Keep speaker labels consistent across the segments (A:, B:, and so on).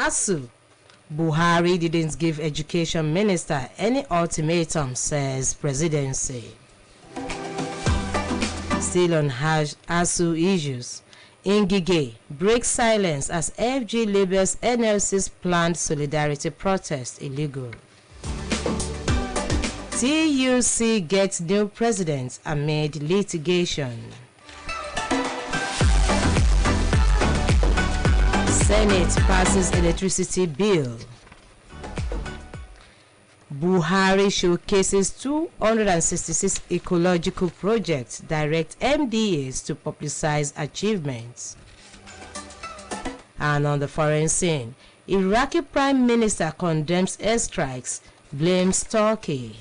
A: ASUU. Buhari didn't give education minister any ultimatum, says presidency. Still on ASUU issues, Ngige breaks silence as FG labels NLC's planned solidarity protest illegal. TUC gets new president amid litigation. Senate passes electricity bill. Buhari showcases 266 ecological projects, direct MDAs to publicize achievements. And on the foreign scene, Iraqi Prime Minister condemns airstrikes, blames Turkey.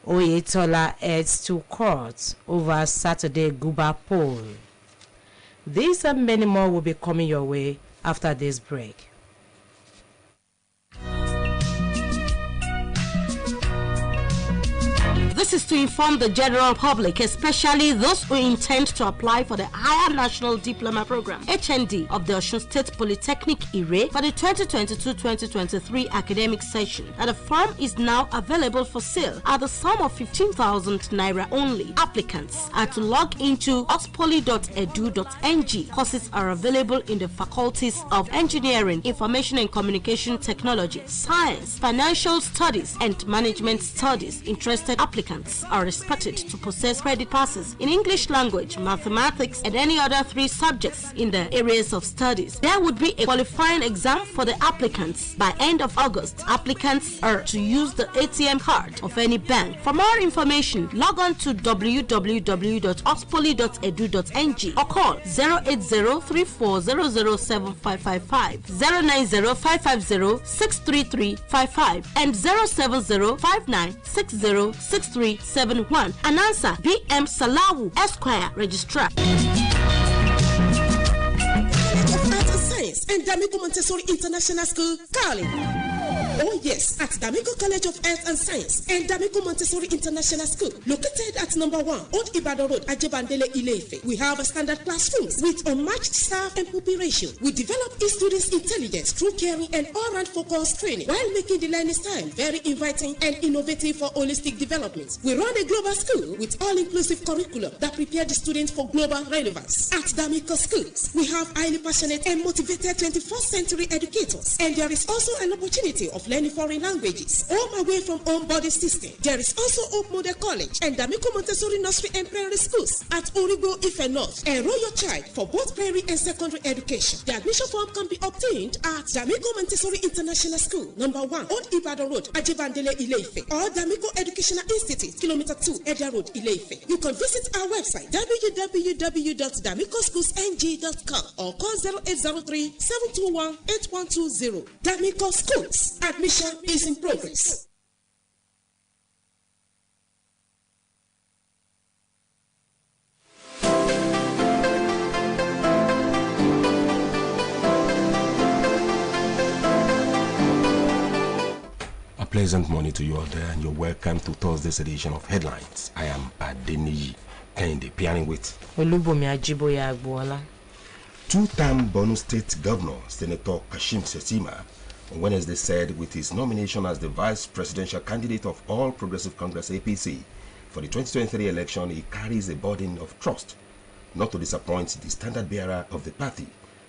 A: Oyetola heads to court over Saturday Guba poll. These and many more will be coming your way after this break.
B: This is to inform the general public, especially those who intend to apply for the Higher National Diploma Program (HND) of the Osun State Polytechnic IRE for the 2022-2023 academic session, that the form is now available for sale at the sum of 15,000 naira only. Applicants are to log into ospoly.edu.ng. Courses are available in the faculties of Engineering, Information and Communication Technology, Science, Financial Studies, and Management Studies. Interested applicants are expected to possess credit passes in English language, mathematics, and any other 3 subjects in the areas of studies. There would be a qualifying exam for the applicants by end of August. Applicants are to use the ATM card of any bank. For more information, log on to www.ospoly.edu.ng or call 08034007555, 09055063355, and 07059606371. And answer BM Salawu, Esquire, Registrar.
C: Of Arts and Science and Damiko Montessori International School, Cali. Oh yes, at Damiko College of Arts and Science and Damiko Montessori International School, located at number 1 Old Ibadan Road, Ajebandele, Ile-Ife. We have a standard classrooms with unmatched staff and pupil ratio. We develop students' intelligence through caring and all-round focused training, while making the learning style very inviting and innovative for holistic development. We run a global school with all-inclusive curriculum that prepare the students for global relevance. At Damiko Schools, we have highly passionate and motivated 21st century educators, and there is also an opportunity of learning foreign languages, home away from home body system. There is also Hope Model College and Damiko Montessori Nursery and Primary Schools at Origo Ife North. Enroll your child for both primary and secondary education. The admission form can be obtained at Damiko Montessori International School, number 1 Old Ibadan Road, Ajebandele, Ile-Ife, or Damiko Educational Institute, Kilometer 2, Edia Road, Ile-Ife. You can visit our website www.damikoschoolsng.com or call 0803 721 8120. Damiko Schools. Admission is in progress.
D: A pleasant morning to you all there, and you're welcome to Thursday's edition of Headlines. I am Adeniyi Kende, pairing with
A: Olubomi Ajiboye Agbola.
D: Two-term Borno State Governor Senator Kashim Shettima on Wednesday said with his nomination as the vice presidential candidate of All Progressive Congress APC for the 2023 election, he carries a burden of trust, not to disappoint the standard bearer of the party,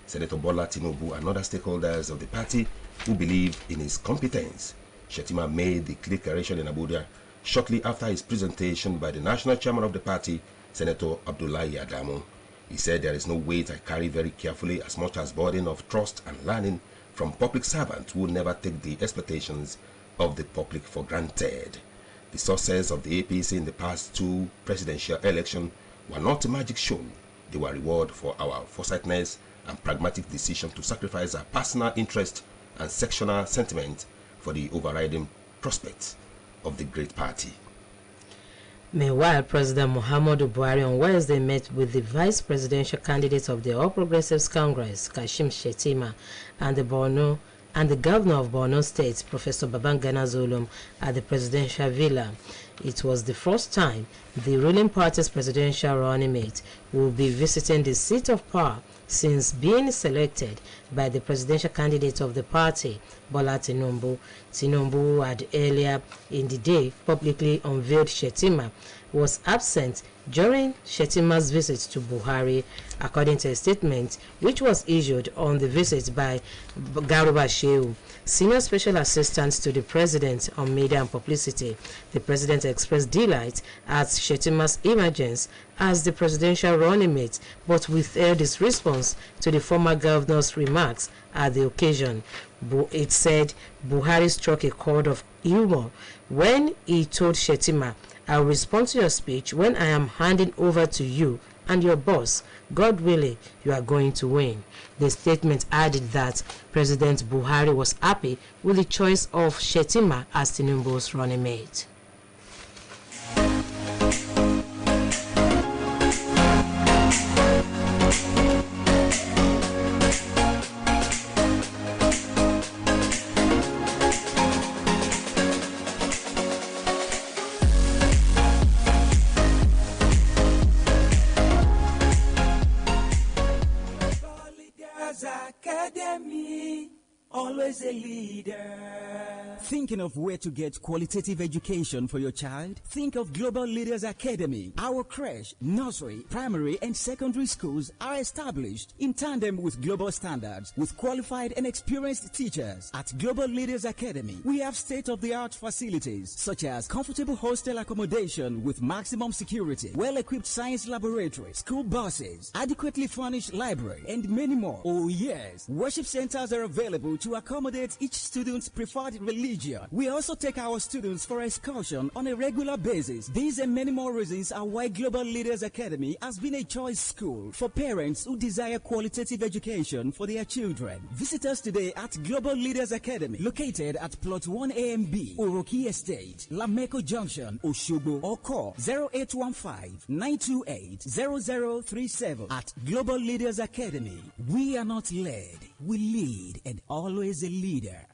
D: Senator Bola Tinubu, and other stakeholders of the party who believe in his competence. Shettima made the declaration in Abuja shortly after his presentation by the national chairman of the party, Senator Abdullahi Adamu. He said, "There is no weight I carry very carefully as much as burden of trust and learning from public servants who never take the expectations of the public for granted." The success of the APC in the past 2 presidential elections were not a magic show. They were reward for our foresightness and pragmatic decision to sacrifice our personal interest and sectional sentiment for the overriding prospects of the great party.
A: Meanwhile, President Muhammadu Buhari on Wednesday met with the vice presidential candidate of the All Progressives Congress, Kashim Shettima, and the governor of Borno State, Professor Babangana Zulum, at the presidential villa. It was the first time the ruling party's presidential running mate will be visiting the seat of power since being selected by the presidential candidate of the party, Bola Tinubu. Tinubu had earlier in the day publicly unveiled Shettima was absent during Shettima's visit to Buhari, according to a statement which was issued on the visit by Garuba Shehu, Senior Special Assistant to the President on Media and Publicity. The President expressed delight at Shettima's emergence as the presidential running mate, but withheld his response to the former governor's remarks at the occasion. It said Buhari struck a chord of humor when he told Shettima, "I'll respond to your speech when I am handing over to you and your boss. God willing, you are going to win." The statement added that President Buhari was happy with the choice of Shettima as Tinubu's running mate.
E: Academy, always a leader. Thinking of where to get qualitative education for your child? Think of Global Leaders Academy. Our creche, nursery, primary, and secondary schools are established in tandem with global standards with qualified and experienced teachers. At Global Leaders Academy, we have state-of-the-art facilities such as comfortable hostel accommodation with maximum security, well-equipped science laboratory, school buses, adequately furnished library, and many more. Oh yes, worship centers are available to accommodate each student's preferred religion. We also take our students for excursion on a regular basis. These and many more reasons are why Global Leaders Academy has been a choice school for parents who desire qualitative education for their children. Visit us today at Global Leaders Academy, located at Plot 1AMB, Oroki Estate, Lameko Junction, Oshogbo, or call 0815-928-0037. At Global Leaders Academy, we are not led, we lead, and always a leader.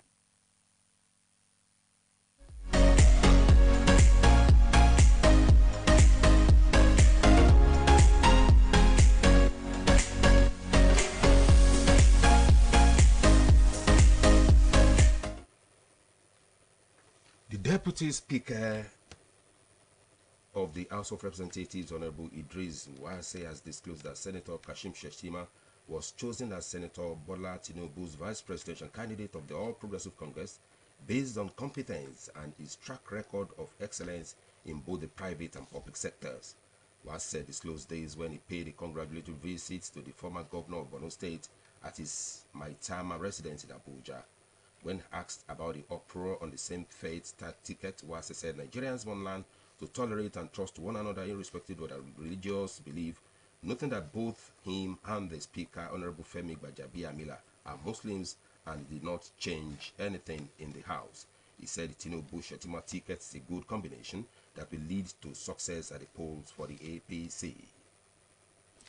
D: The Deputy Speaker of the House of Representatives, Honorable Idris Wase, has disclosed that Senator Kashim Shettima was chosen as Senator Bola Tinubu's vice presidential candidate of the All Progressive Congress based on competence and his track record of excellence in both the private and public sectors. Wase disclosed this when he paid a congratulatory visit to the former governor of Borno State at his Maitama residence in Abuja. When asked about the uproar on the same faith ticket, Wase said Nigerians want learn to tolerate and trust one another irrespective of their religious belief, noting that both him and the Speaker, Honorable Femi Gbajabiamila, are Muslims and did not change anything in the House. He said the Tinubu-Shettima ticket is a good combination that will lead to success at the polls for the APC.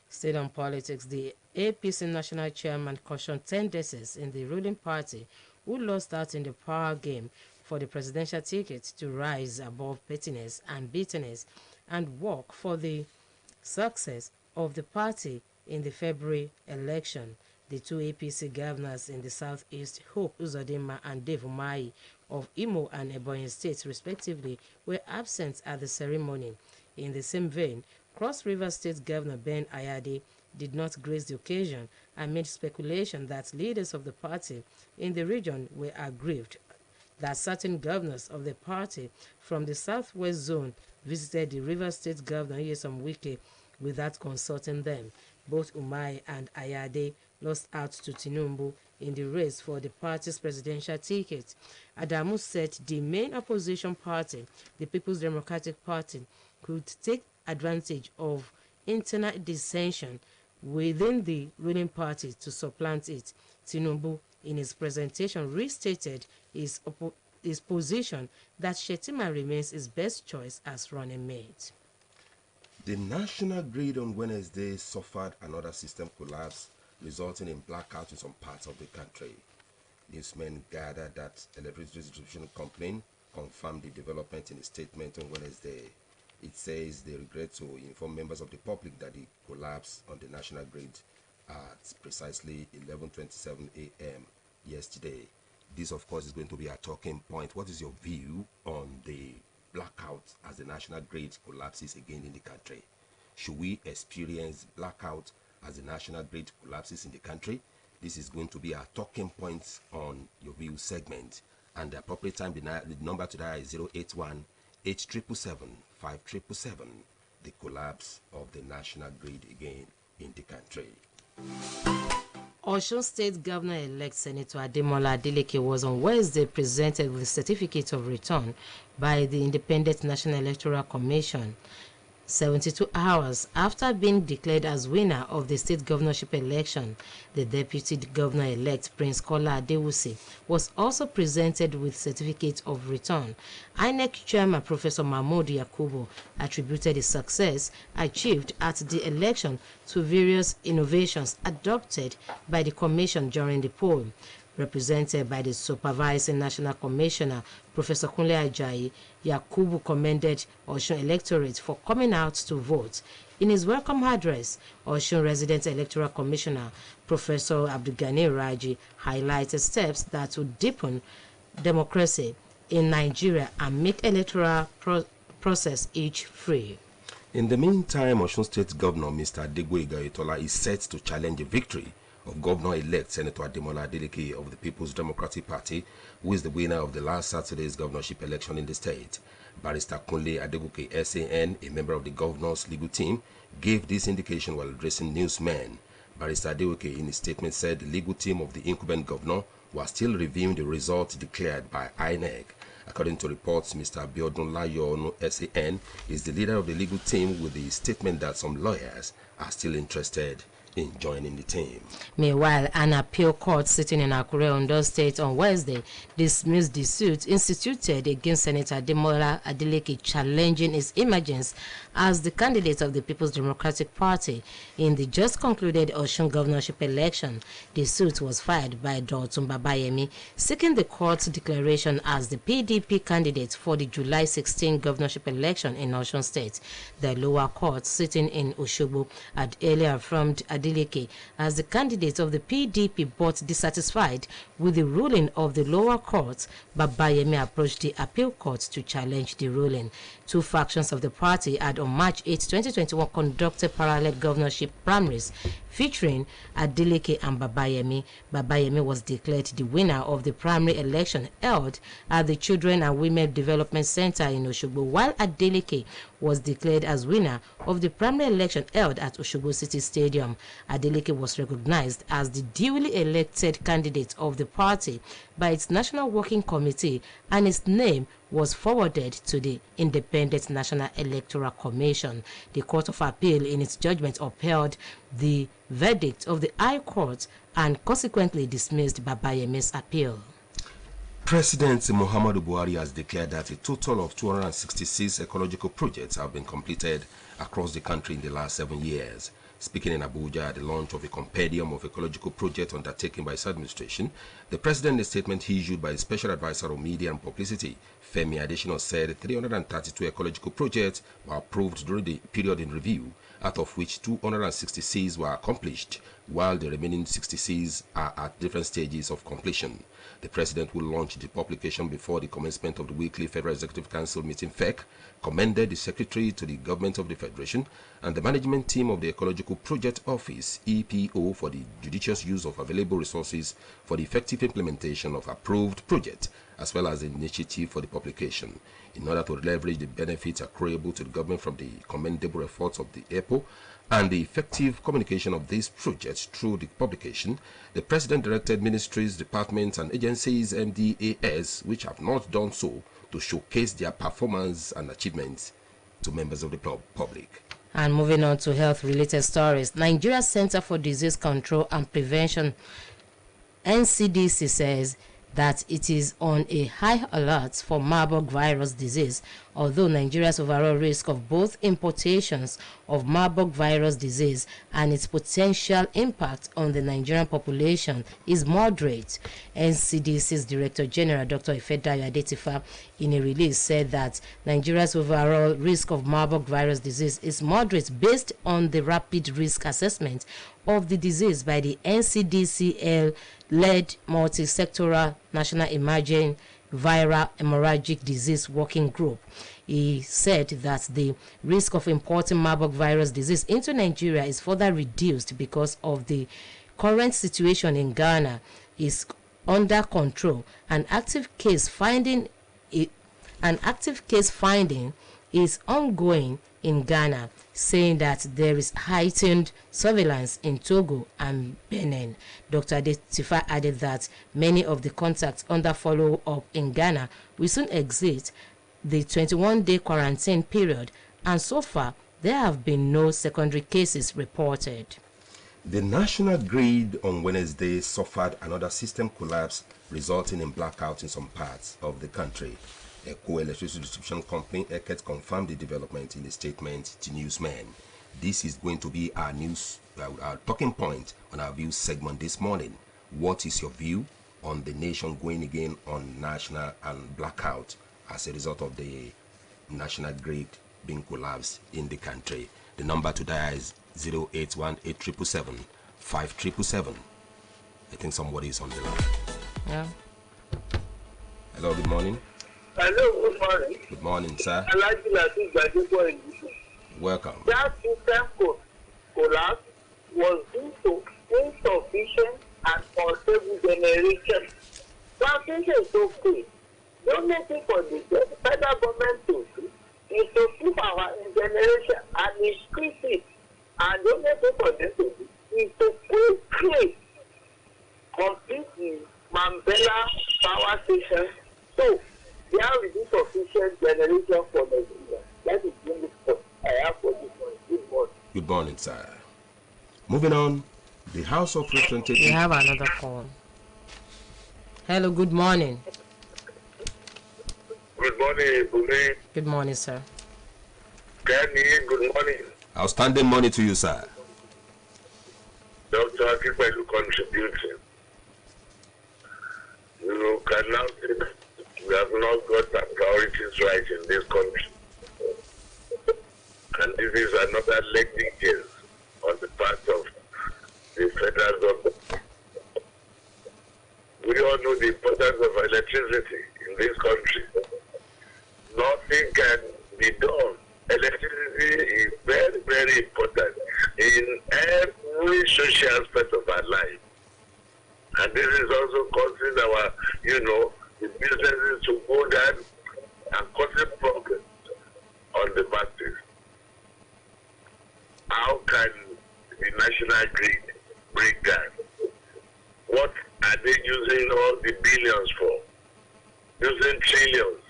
A: Stayed on politics, the APC national chairman cautioned tendencies in the ruling party who lost out in the power game for the presidential ticket to rise above pettiness and bitterness and work for the success of the party in the February election. The two APC governors in the southeast, Hope Uzodinma and Dave Umahi of Imo and Ebonyi states respectively, were absent at the ceremony. In the same vein, Cross River State Governor Ben Ayade did not grace the occasion amid speculation that leaders of the party in the region were aggrieved that certain governors of the party from the southwest zone visited the River State Governor Nyesom Wike without consulting them. Both Umahi and Ayade lost out to Tinubu in the race for the party's presidential ticket. Adamu said the main opposition party, the People's Democratic Party, could take advantage of internal dissension within the ruling party to supplant it. Tinubu, in his presentation, restated his position that Shettima remains his best choice as running mate.
D: The national grid on Wednesday suffered another system collapse, resulting in blackout in some parts of the country. Newsmen gathered that Electricity Distribution Company confirmed the development in a statement on Wednesday. It says they regret to inform members of the public that the collapse on the national grid at precisely 11:27 a.m. yesterday. This, of course, is going to be a talking point. What is your view on the blackout as the national grid collapses again in the country? Should we experience blackout as the national grid collapses in the country? This is going to be our talking points on your view segment. And the appropriate time, the number to dial is 081 8777 5777. The collapse of the national grid again in the country.
A: Osun State Governor-elect Senator Ademola Adeleke was on Wednesday presented with a certificate of return by the Independent National Electoral Commission 72 hours after being declared as winner of the state governorship election. The deputy governor-elect Prince Kola Adewusi was also presented with certificate of return. INEC chairman Professor Mahmood Yakubu attributed the success achieved at the election to various innovations adopted by the commission during the poll. Represented by the supervising national commissioner, Professor Kunle Ajayi, Yakubu commended Osun electorate for coming out to vote. In his welcome address, Osun resident electoral commissioner, Professor Abdulgani Raji, highlighted steps that would deepen democracy in Nigeria and make electoral process each free.
D: In the meantime, Osun State Governor Mr. Adegboyega Oyetola is set to challenge a victory of Governor-elect Senator Ademola Adeleke of the People's Democratic Party, who is the winner of the last Saturday's governorship election in the state. Barrister Kunle Adegoke SAN, a member of the governor's legal team, gave this indication while addressing newsmen. Barrister Adegoke, in his statement, said the legal team of the incumbent governor was still reviewing the results declared by INEC. According to reports, Mr. Abiodun Layo SAN is the leader of the legal team, with the statement that some lawyers are still interested in joining the team.
A: Meanwhile, an appeal court sitting in Akure, Ondo State on Wednesday dismissed the suit instituted against Senator Ademola Adeleke challenging his emergence as the candidate of the People's Democratic Party in the just concluded Osun governorship election. The suit was filed by Dotun Babayemi, seeking the court's declaration as the PDP candidate for the July 16 governorship election in Osun State. The lower court sitting in Osogbo had earlier affirmed Adeleke as the candidate of the PDP, but dissatisfied with the ruling of the lower court. Babayemi approached the appeal court to challenge the ruling. Two factions of the party had on March 8, 2021 conducted parallel governorship primaries featuring Adeleke and Babayemi. Babayemi was declared the winner of the primary election held at the Children and Women Development Center in Osogbo, while Adeleke was declared as winner of the primary election held at Osogbo City Stadium. Adeleke was recognized as the duly elected candidate of the party by its National Working Committee, and his name was forwarded to the Independent National Electoral Commission. The Court of Appeal, in its judgment, upheld the verdict of the High Court and consequently dismissed Babayemi's appeal.
D: President Muhammadu Buhari has declared that a total of 266 ecological projects have been completed across the country in the last 7 years. Speaking in Abuja at the launch of a compendium of ecological projects undertaken by his administration, the president, in a statement issued by his special advisor on media and publicity, Femi Adesina, said 332 ecological projects were approved during the period in review, out of which 266 were accomplished, while the remaining 66 are at different stages of completion. The president will launch the publication before the commencement of the weekly Federal Executive Council meeting (FEC), commended the secretary to the government of the Federation and the management team of the Ecological Project Office (EPO) for the judicious use of available resources for the effective implementation of approved projects, as well as the initiative for the publication. In order to leverage the benefits accruable to the government from the commendable efforts of the EPO and the effective communication of these projects through the publication, the president directed ministries, departments, and agencies (MDAS) which have not done so to showcase their performance and achievements to members of the public.
A: And moving on to health-related stories, Nigeria Center for Disease Control and Prevention, NCDC, says that it is on a high alert for Marburg virus disease, although Nigeria's overall risk of both importations of Marburg virus disease and its potential impact on the Nigerian population is moderate. NCDC's Director General Dr. Ifedayo Adetifa, in a release, said that Nigeria's overall risk of Marburg virus disease is moderate based on the rapid risk assessment of the disease by the NCDCL-led multi-sectoral National Emerging Viral Hemorrhagic Disease Working Group. He said that the risk of importing Marburg virus disease into Nigeria is further reduced because of the current situation in Ghana is under control. An active case finding is ongoing in Ghana, saying that there is heightened surveillance in Togo and Benin. Dr. Adetifa added that many of the contacts under follow-up in Ghana will soon exit the 21-day quarantine period, and so far there have been no secondary cases reported.
D: The national grid on Wednesday suffered another system collapse, resulting in blackout in some parts of the country. Eco Electricity Distribution Company ECET confirmed the development in a statement to newsmen. This is going to be our talking point on our views segment this morning. What is your view on the nation going again on national and blackout as a result of the national grid being collapsed in the country? The number to dial is 081-8777-5777. I think somebody is on the line.
A: Yeah.
D: Hello, good morning.
F: Hello, good morning.
D: Good morning, sir.
F: I like to KAYEGBO.
D: Welcome.
F: That system collapse was due to insufficient and unstable generation. Transmission is okay. The only thing for the federal government to do is to keep our generation and increase it. And the only thing for them to do is to quickly complete the Mambela power station. So, there will be sufficient generation for Nigeria. That is the only point I have for this one. Good morning.
D: Good morning, sir. Moving on, the House of Representatives.
A: We have another call. Hello, good morning.
F: Good morning, Bumi.
A: Good morning, sir.
F: Kenny, good morning.
D: Outstanding morning to you, sir.
F: Dr. KAYEGBO contributing. You can now say that we have not got our priorities right in this country. And this is another lengthy case on the part of the federal government. We all know the importance of electricity in this country. Nothing can be done. Electricity is very, very important in every social aspect of our life. And this is also causing our, the businesses to go down and causing problems on the masses. How can the national grid break down? What are they using all the billions for? Using trillions.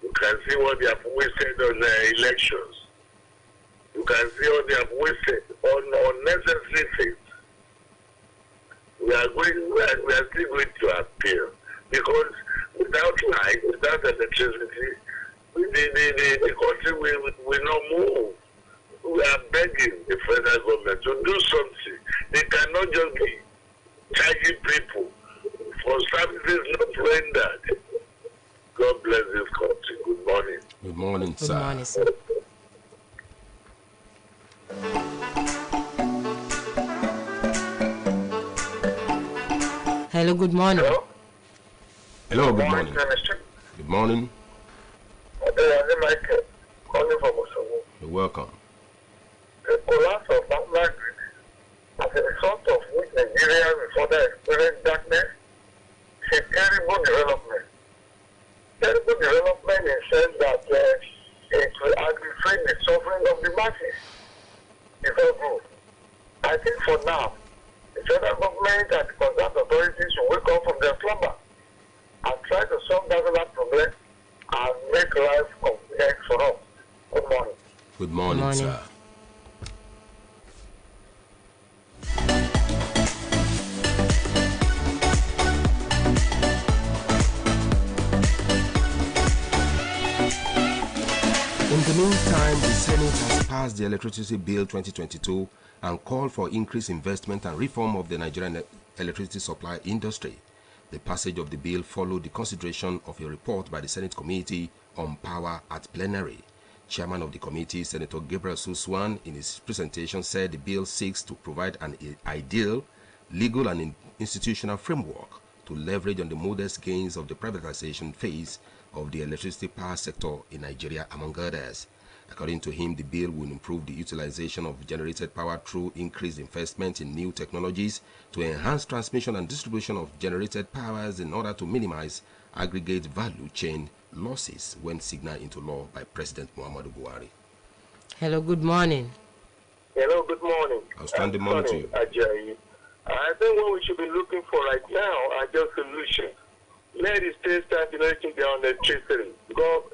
F: You can see what they have wasted on elections. You can see what they have wasted on unnecessary things. We are still going to appeal because without light, without electricity, the country will not move. We are begging the federal government to do something. They cannot just be charging people for services not rendered. God bless this country. Good morning.
D: Good morning, sir.
A: Good morning, sir. Hello, good morning.
F: Hello?
D: Hello, good morning. Good morning.
F: Michael, calling from Osowo.
D: You're welcome.
F: The collapse of national grid as a result of which Nigeria will further experience darkness is a terrible development. Terrible development in the sense that it will aggravate the suffering of the masses. It's all good. I think for now, the federal government and the concerned authorities should wake up from their slumber and try to solve that problem and make life complex for us. Good morning.
D: Good morning,
A: Good morning.
D: sir. the meantime, the Senate has passed the Electricity Bill 2022 and called for increased investment and reform of the Nigerian electricity supply industry. The passage of the bill followed the consideration of a report by the Senate Committee on Power at plenary. Chairman of the committee, Senator Gabriel Suswan, in his presentation said the bill seeks to provide an ideal legal and institutional framework to leverage on the modest gains of the privatization phase of the electricity power sector in Nigeria, among others. According to him, the bill will improve the utilization of generated power through increased investment in new technologies to enhance transmission and distribution of generated powers in order to minimize aggregate value chain losses when signed into law by President Muhammadu Buhari.
A: Hello, good morning.
F: Hello, good morning.
D: Outstanding morning to you.
F: Ajayi. I think what we should be looking for right now are just solutions. Let the state start generating their own electricity. Because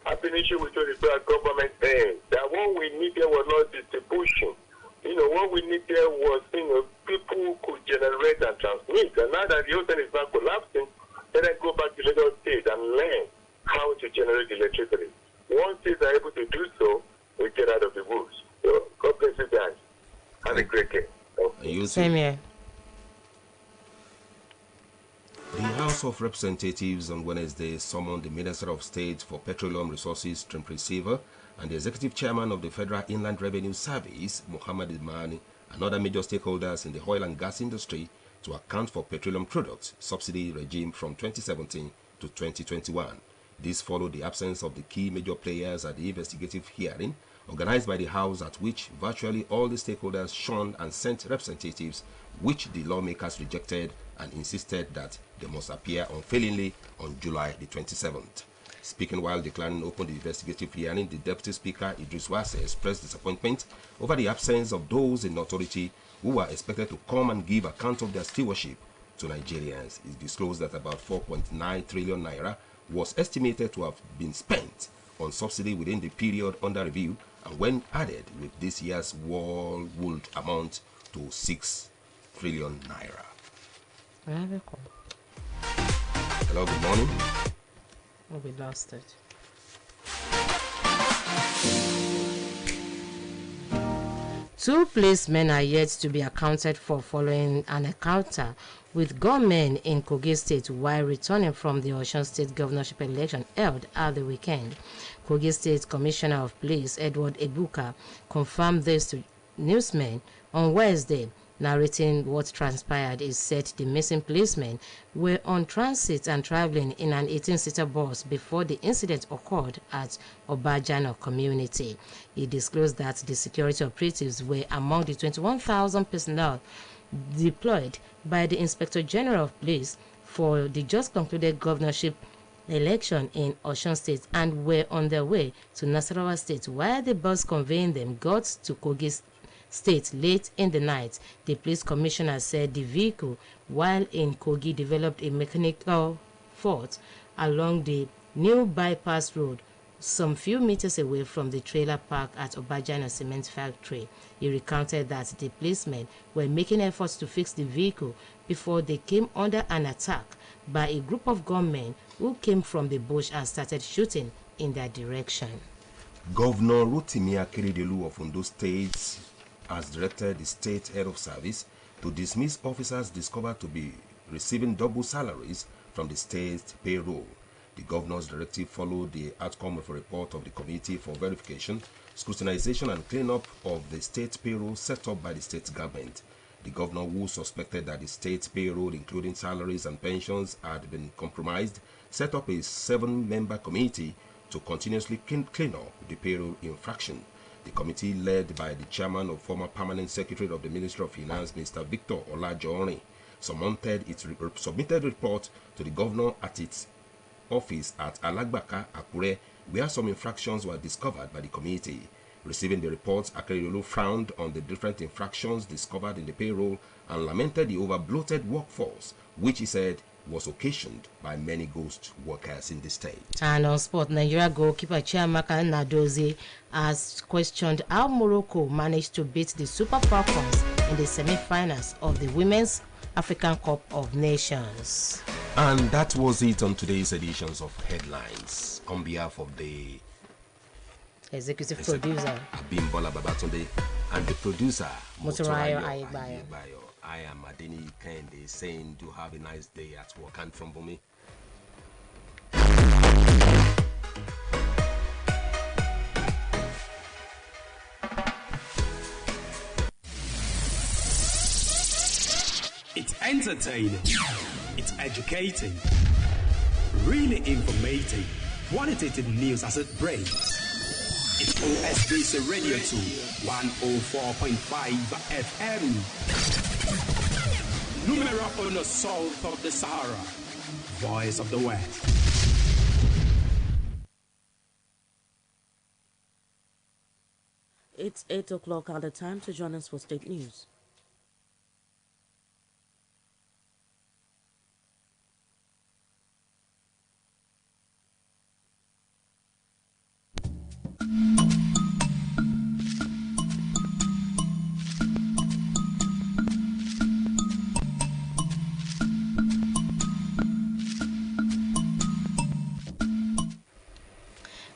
F: I've been issued with the government saying that what we need there was not distribution. What we need there was, people who could generate and transmit. And now that the ocean is not collapsing, let us go back to Lagos State and learn how to generate electricity. Once states are able to do so, we get out of the woods. So, God bless you guys. Have a great day.
A: Same here.
D: The House of Representatives on Wednesday summoned the Minister of State for Petroleum Resources, Trim Receiver, and the Executive Chairman of the Federal Inland Revenue Service, Muhammad Imani, and other major stakeholders in the oil and gas industry to account for petroleum products subsidy regime from 2017 to 2021. This followed the absence of the key major players at the investigative hearing organized by the House, at which virtually all the stakeholders shunned and sent representatives, which the lawmakers rejected and insisted that they must appear unfailingly on July the 27th. Speaking while declaring open the investigative hearing, the Deputy Speaker Idris Wase expressed disappointment over the absence of those in authority who were expected to come and give account of their stewardship to Nigerians. It disclosed that about 4.9 trillion naira was estimated to have been spent on subsidy within the period under review, and when added with this year's war would amount to 6 trillion naira. Hello, good morning.
A: Oh, we lost it. Two policemen are yet to be accounted for following an encounter with gunmen in Kogi State while returning from the Osun State governorship election held at the weekend. Kogi State Commissioner of Police Edward Ebuka confirmed this to newsmen on Wednesday. Narrating what transpired, is said the missing policemen were on transit and traveling in an 18-seater bus before the incident occurred at Obajano community. He disclosed that the security operatives were among the 21,000 personnel deployed by the Inspector General of Police for the just concluded governorship election in Osun State and were on their way to Nasarawa State while the bus conveying them got to Kogi State late in the night. The police commissioner said the vehicle, while in Kogi, developed a mechanical fault along the new bypass road some few meters away from the trailer park at Obajano Cement Factory. He recounted that the policemen were making efforts to fix the vehicle before they came under an attack by a group of gunmen who came from the bush and started shooting in their direction.
D: Governor Rotimi Akeredolu of Ondo State has directed the state head of service to dismiss officers discovered to be receiving double salaries from the state payroll. The governor's directive followed the outcome of a report of the Committee for Verification, Scrutinization and Cleanup of the state payroll set up by the state government. The governor, who suspected that the state payroll, including salaries and pensions, had been compromised, set up a 7-member committee to continuously clean up the payroll infraction. The committee, led by the chairman of former permanent secretary of the Ministry of Finance, Mr. Victor Olajoni, submitted a report to the governor at its office at Alagbaka, Akure, where some infractions were discovered by the committee. Receiving the reports, Akeredolu frowned on the different infractions discovered in the payroll and lamented the over-bloated workforce, which he said was occasioned by many ghost workers in the state.
A: And on sport, Nigeria goalkeeper Chiamaka Nnadozie has questioned how Morocco managed to beat the Super Falcons in the semi-finals of the Women's African Cup of Nations.
D: And that was it on today's editions of Headlines. On behalf of the
A: Executive producer
D: Abimbola Babatunde, and the producer
A: Motorayo
D: Motorayo
A: Ayebayo.
D: I am Adeni Kende saying do have a nice day at work and from Bumi.
G: It's entertaining, it's educating, really informative, qualitative news as it breaks. It's OSBC Radio 2, 104.5 FM. Numero uno south of the Sahara, voice of the West.
B: It's 8 o'clock at the time to join us for state news.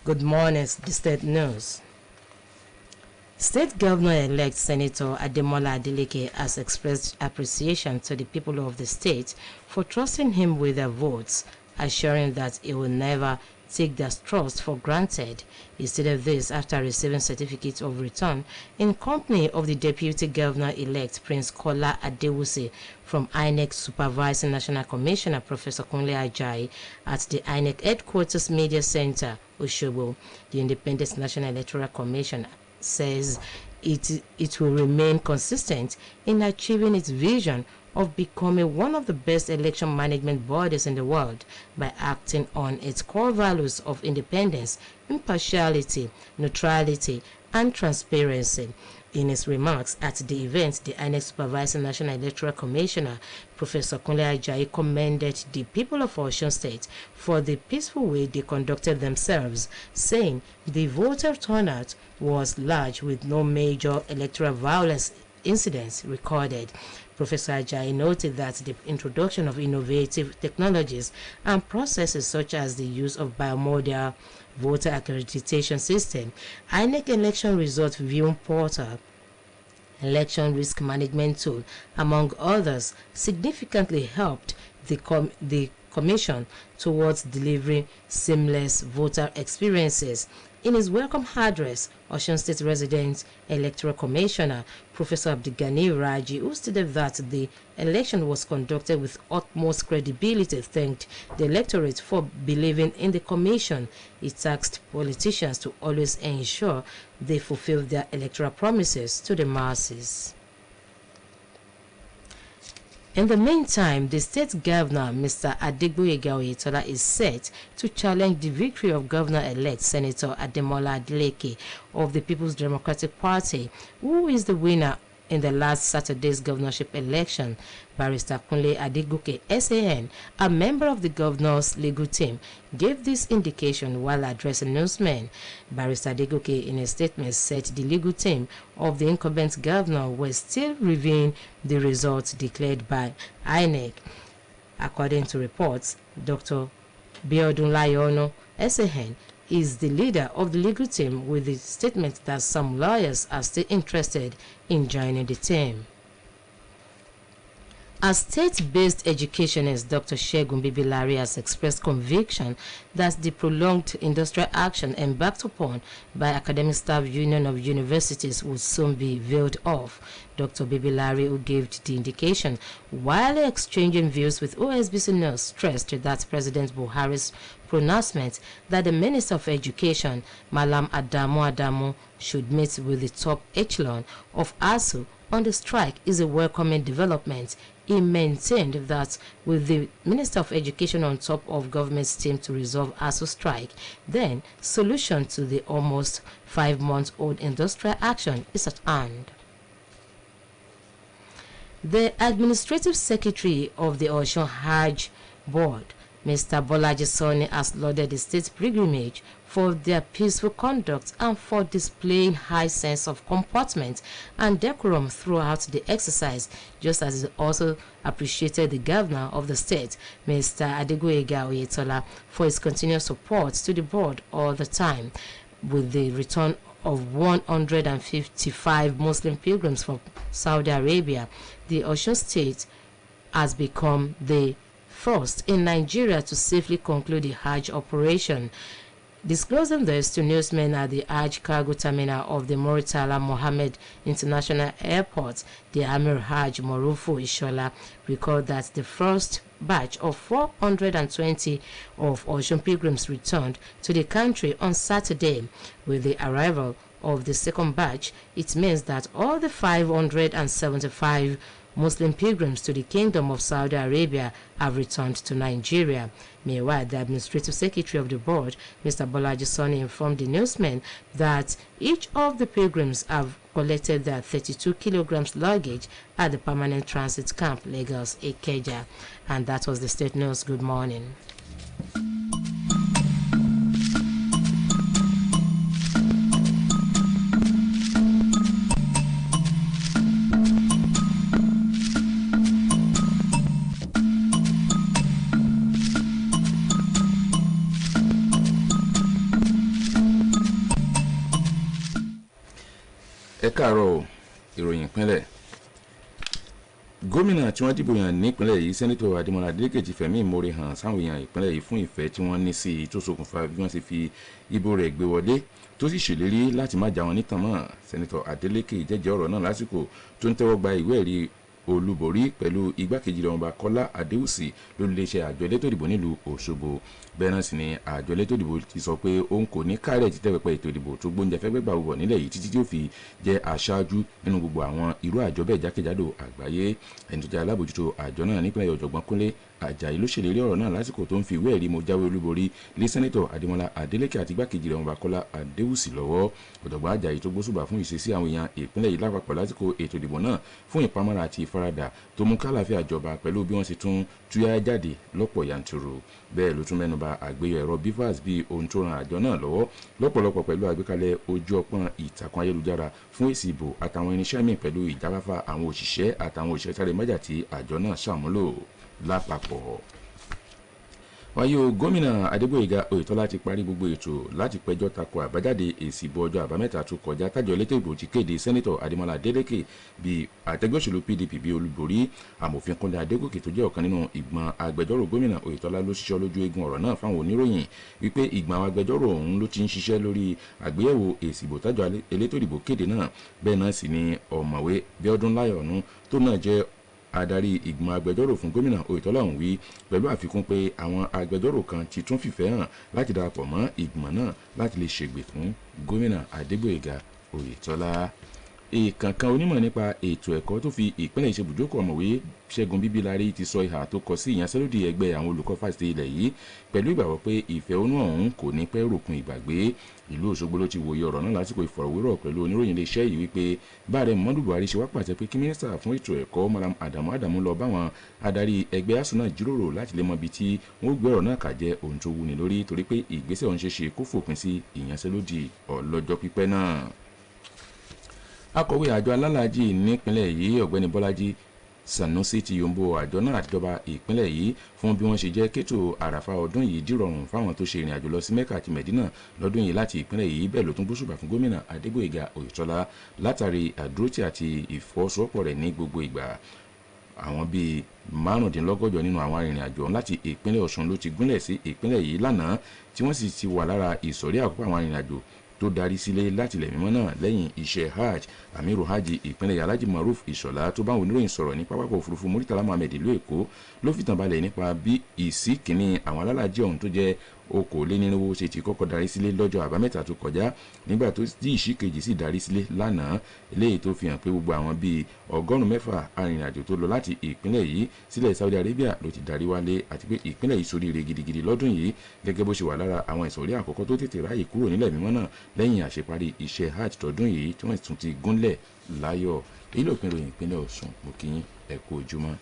A: Good morning, the state news. State Governor-elect Senator Ademola Adeleke has expressed appreciation to the people of the state for trusting him with their votes, assuring that he will never take their trust for granted. He stated this after receiving certificate of return in company of the Deputy Governor-elect Prince Kola Adewusi from INEC Supervising National Commissioner Professor Kunle Ajayi at the INEC Headquarters Media Center, Osogbo. The Independent National Electoral Commission says it will remain consistent in achieving its vision of becoming one of the best election management bodies in the world by acting on its core values of independence, impartiality, neutrality, and transparency. In his remarks at the event, the INEC Supervising National Electoral Commissioner, Professor Kunle Ajayi, commended the people of Osun State for the peaceful way they conducted themselves, saying the voter turnout was large with no major electoral violence incidents recorded. Professor Ajayi noted that the introduction of innovative technologies and processes such as the use of biomodal voter accreditation system, INEC election result viewing portal, election risk management tool, among others, significantly helped the Commission towards delivering seamless voter experiences. In his welcome address, Osun State Resident Electoral Commissioner Professor Abdulgani Raji, who stated that the election was conducted with utmost credibility, thanked the electorate for believing in the Commission. He tasked politicians to always ensure they fulfill their electoral promises to the masses. In the meantime, the state governor, Mr. Adegboyega Oyetola, is set to challenge the victory of Governor-elect Senator Ademola Adeleke of the People's Democratic Party, who is the winner in the last Saturday's governorship election. Barrister Kunle Adegoke, SAN, a member of the governor's legal team, gave this indication while addressing newsmen. Barrister Adegoke, in a statement, said the legal team of the incumbent governor was still reviewing the results declared by INEC. According to reports, Dr. Biodun Layono, SAN, is the leader of the legal team, with the statement that some lawyers are still interested in joining the team. A state-based educationist, Dr. Segun Bibilari, has expressed conviction that the prolonged industrial action embarked upon by Academic Staff Union of Universities will soon be veiled off. Dr. Bibilari, who gave the indication while exchanging views with OSBC News, stressed that President Buhari's pronouncement that the Minister of Education, Malam Adamu, should meet with the top echelon of ASU on the strike is a welcoming development. He maintained that with the Minister of Education on top of government's team to resolve ASU strike, then solution to the almost 5-month-old industrial action is at hand. The Administrative Secretary of the Osun Hajj Board, Mr. Bolaji Soni, has lauded the state pilgrimage for their peaceful conduct and for displaying high sense of comportment and decorum throughout the exercise, just as he also appreciated the governor of the state, Mr. Adegboyega Oyetola, for his continued support to the board all the time. with the return of 155 Muslim pilgrims from Saudi Arabia, the Osun State has become the first in Nigeria to safely conclude the Hajj operation. Disclosing this to newsmen at the Hajj cargo terminal of the Murtala Mohammed International Airport, the Amir Hajj Morufu Ishola recalled that the first batch of 420 of Osun pilgrims returned to the country on Saturday. With the arrival of the second batch, it means that all the 575 Muslim pilgrims to the Kingdom of Saudi Arabia have returned to Nigeria. Meanwhile, the Administrative Secretary of the Board, Mr. Bolaji Soni, informed the newsmen that each of the pilgrims have collected their 32 kilograms luggage at the permanent transit camp, Lagos, Ikeja. And that was the state news. Good morning.
H: Ẹ káàárọ̀ ìròyìn ìpínlẹ̀. Gómìnà tí wọ́n dìbò yàn nípínlẹ̀ yìí sẹ́nitọ̀ Adémọ́lá Adélékè ti fẹ̀mí ìmoore hàn sáwọn èèyàn ìpínlẹ̀ yìí fún ìfẹ́ tí wọ́n ní sí i tó ṣokùnfà bí wọ́n ṣe fi ìbò rẹ̀ gbé wọlé tó sì ṣèlérí láti má já wọn nítàn mọ́. Sẹ́nitọ̀ Adélékè jẹ́jẹ́ ọ̀rọ̀ náà lásìkò tó ń tẹ́wọ́ gba ìwé ẹ̀rí olúborí pẹ̀lú igbákejì rẹ̀ ọba Kọ́lá Adéwùsì lórílẹ̀-èdè àjọ elétò ìdìbò nílùú Òṣogbo. Bẹ́ẹ̀ náà sì ni àjọ elétò ìdìbò ti sọ pé òun kò ní kárẹ̀ títẹ̀ pẹpẹ ètò ìdìbò tó gbóúnjẹ fẹ́ gbẹ́gbà wọ̀ nílẹ̀ yìí títí tí ó fi jẹ́ aṣáájú nínú gbogbo àwọn irú àjọ bẹ́ẹ̀ jákèjádò àgbáyé. Ẹni tó jẹ́ alábòjútó àjọ náà nípìnlẹ̀ ọ̀jọ̀gbọ́n Kúnlé Àjàyí ló ṣèlérí ọ̀rọ̀ náà lásìkò tó ń fi ìwé ẹ̀rí mo jáwé olúborí lé sẹ́nitọ̀ Adémọ́lá Adélékè àti igbákejì rẹ̀ ọba Kọ́lá Adéwùsì lọ́wọ́. Ọ̀jọ̀gbọ́n Àjàyí tó gbósùbà fún ìṣesí àwọn èèyàn ìpínlẹ̀ yìí lápapọ̀ lásìkò ètò ìdìbò náà fún ìpamọ́ra àti ìfaradà tó mú kálàáfíà jọba pẹ̀lú bí wọ́n ṣe tún túyáyá jáde lọ́pọ̀ yanturu. Bẹ́ẹ̀ ló tún mẹ́nuba àgbéyọ̀ ẹ̀rọ BVAS bíi ohun tó ran àjọ náà lọ́wọ́ lọ́pọ̀lọpọ̀ pẹ̀lú àgbékalẹ̀ ojú ọpọ́n ìtàkùn ayélujára fún èsì ìbò àtàwọn irinṣẹ́ míì pẹ̀lú ìjáfáfá àwọn òṣìṣẹ́ àtàwọn òṣìṣẹ́ sáré májà tí àjọ náà ṣàmúlò lápapọ̀. Wáyé o, gómìnà Adégbóyèga Oyètọ́lá ti parí gbogbo ètò láti pẹjọ́ tako àbájáde èsì ìbò ọjọ́ àbámẹ́ta tó kọjá tájọ elétò ìbò ti kéde sẹ́nitọ̀ Adémọ́lá Adélékè bíi àtẹgbẹ́ òṣèlú PDP bíi olúborí. Amòfin Kúnlé Adégòkè tó jẹ́ ọ̀kan nínú ìgbìmọ̀ agbẹjọ́rò gómìnà Oyètọ́lá ló ṣiṣẹ́ lójú eegun ọ̀rọ̀ náà fáwọn oníròyìn wípé ìgbìmọ̀ àwọn agbẹjọ́rò ọ̀hún ló ti ń ṣiṣẹ́ lórí àgbéyẹ̀wò èsì ìbò tájọ elétò ìbò kéde náà. Bẹ́ẹ̀ náà sì ni ọ̀mọ̀wé Bíọ́dún Láyọ̀nú tó náà jẹ́ adarí ìgbìmọ̀ agbẹjọ́rò fún gómìnà Oyètọ́lá ọ̀hún wí pẹ̀lú àfikún pé àwọn agbẹjọ́rò kan ti tún fìfẹ́ hàn láti darapọ̀ mọ́ ìgbìmọ̀ náà láti lè ṣègbè fún gómìnà Adégbóyèga Oyètọ́lá. Ìkànkan onímọ̀ nípa ètò ẹ̀kọ́ tó fi ìpínlẹ̀ ìṣebùjókòó ọ̀mọ̀wé Ṣẹ́gun Bíbílárí ti sọ ìhà tó kọ sí ìyanṣẹ́lódì ẹgbẹ́ àwọn olùkọ́ fásitì ilẹ̀ yìí pẹ̀lú ìgbàgbọ́ pé ìfẹ̀hónú ọ̀hún kò ní pẹ́ ròkun ìgbàgbé. Ìlú Òṣogbo ló ti wòye ọ̀rọ̀ náà lásìkò ìfọ̀rọ̀wérọ̀ pẹ̀lú oníròyìn iléeṣẹ́ yìí wípé báàrẹ̀ Muhammadu Buhari ṣe wá pàṣẹ pé kí mínísítà fún ètò ẹ̀kọ́ Malam Adamu lọ báwọn adarí ẹgbẹ́ ASUU náà jíròrò láti lè mọ ibi tí wọ́n gbé ọ̀rọ̀ náà kà jẹ́ ohun tó wúni lórí torí pé ìgbésẹ̀ ọ̀hún ṣe ṣe kó fòpin sí ìyanṣẹ́lódì ọlọ́jọ́ pípẹ́ náà. Akọ̀wé àjọ alálàájì nípínlẹ̀ yìí ọ̀gbẹ́ni Bọ́lájí Sanusi ti yòǹbó àjọ náà àtijọba ìpínlẹ̀ yìí fún bí wọ́n ṣe jẹ́ kétò àràfà ọdún yìí dìrọ̀rùn fáwọn tó ṣe ìrìn àjò lọ sí Mẹ́kà àti Mẹ̀dínà lọ́dún yìí láti ìpínlẹ̀ yìí. Bẹ́ẹ̀ ló tún gbóṣùbà fún gómìnà Adégbóyèga Oyètọ́lá látàrí àdúrótì àti ìfọwọ́sowọ́pọ̀ rẹ̀ ní gbogbo ìgbà. Àwọn bíi 95 nínú àwọn arìnrìn-àjò láti ìpínlẹ̀ Ọ̀ṣun ló ti gúnlẹ̀ sí ìpínlẹ̀ yìí lánàá tí wọ́n sì ti wà lára ìsọ̀rí àkókò àwọn arìnrìn-àjò tó darí sílé láti ilẹ̀ mímọ́ náà lẹ́yìn iṣẹ́ hajj. Amiru hajj ìpínlẹ̀ Alhaji Maruf Ìṣọ̀lá tó bá àwọn oníròyìn sọ̀rọ̀ ní pápákọ̀ òfurufú Muritala Muhammed ìlú Èkó ló fìtàn balẹ̀ nípa bí ìsíkìíní àwọn alálàájì ọ̀hún tó jẹ́ okòólénírínwó ṣe ti kọ́kọ́ darí sílé lọ́jọ́ àbámẹ́ta tó kọjá nígbà tó tí ìsíkejì sì darí sílé lánàá. Eléyìí tó fi hàn pé gbogbo àwọn bíi 106 arìnrìnàjò tó lọ láti ìpínlẹ̀ yìí sílẹ̀ Saudi Arabia ló ti darí wálé àti pé ìpínlẹ̀ yìí ṣoríire gidigidi lọ́dún yìí gẹ́gẹ́ bó ṣe wà lára àwọn ìsọ̀rí àkọ́kọ́ tó tètè ráyè kúrò nílẹ̀ mímọ́ náà lẹ́yìn àṣeparí iṣẹ́ hajj tọdún yìí tí wọ́n tún ti gúnlẹ̀ láyọ̀. Èyí ló pín ròyìn ìpínlẹ̀ Ọ̀ṣun. Mo kí yín ẹ kú ojúmọ́.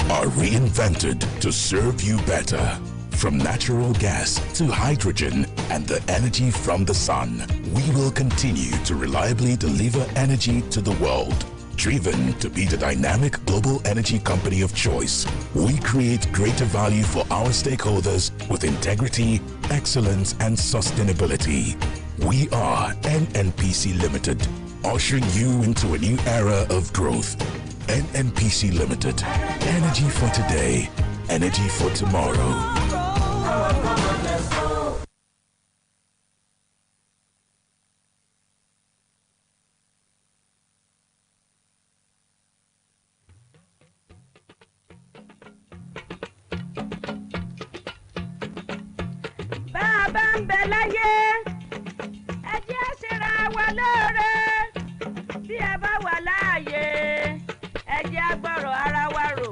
I: are reinvented to serve you better. From natural gas to hydrogen and the energy from the sun, we will continue to reliably deliver energy to the world. Driven to be the dynamic global energy company of choice, we create greater value for our stakeholders with integrity, excellence, and sustainability. We are NNPC Limited, ushering you into a new era of growth. NNPC Limited, energy for today, energy for tomorrow.
J: Bàbá ń bẹ láyé, ẹ jẹ́ ṣera wa lóore. Bí ẹ bá wà láàyè, ẹ jẹ́ gbọ́rọ̀ ara wa rò.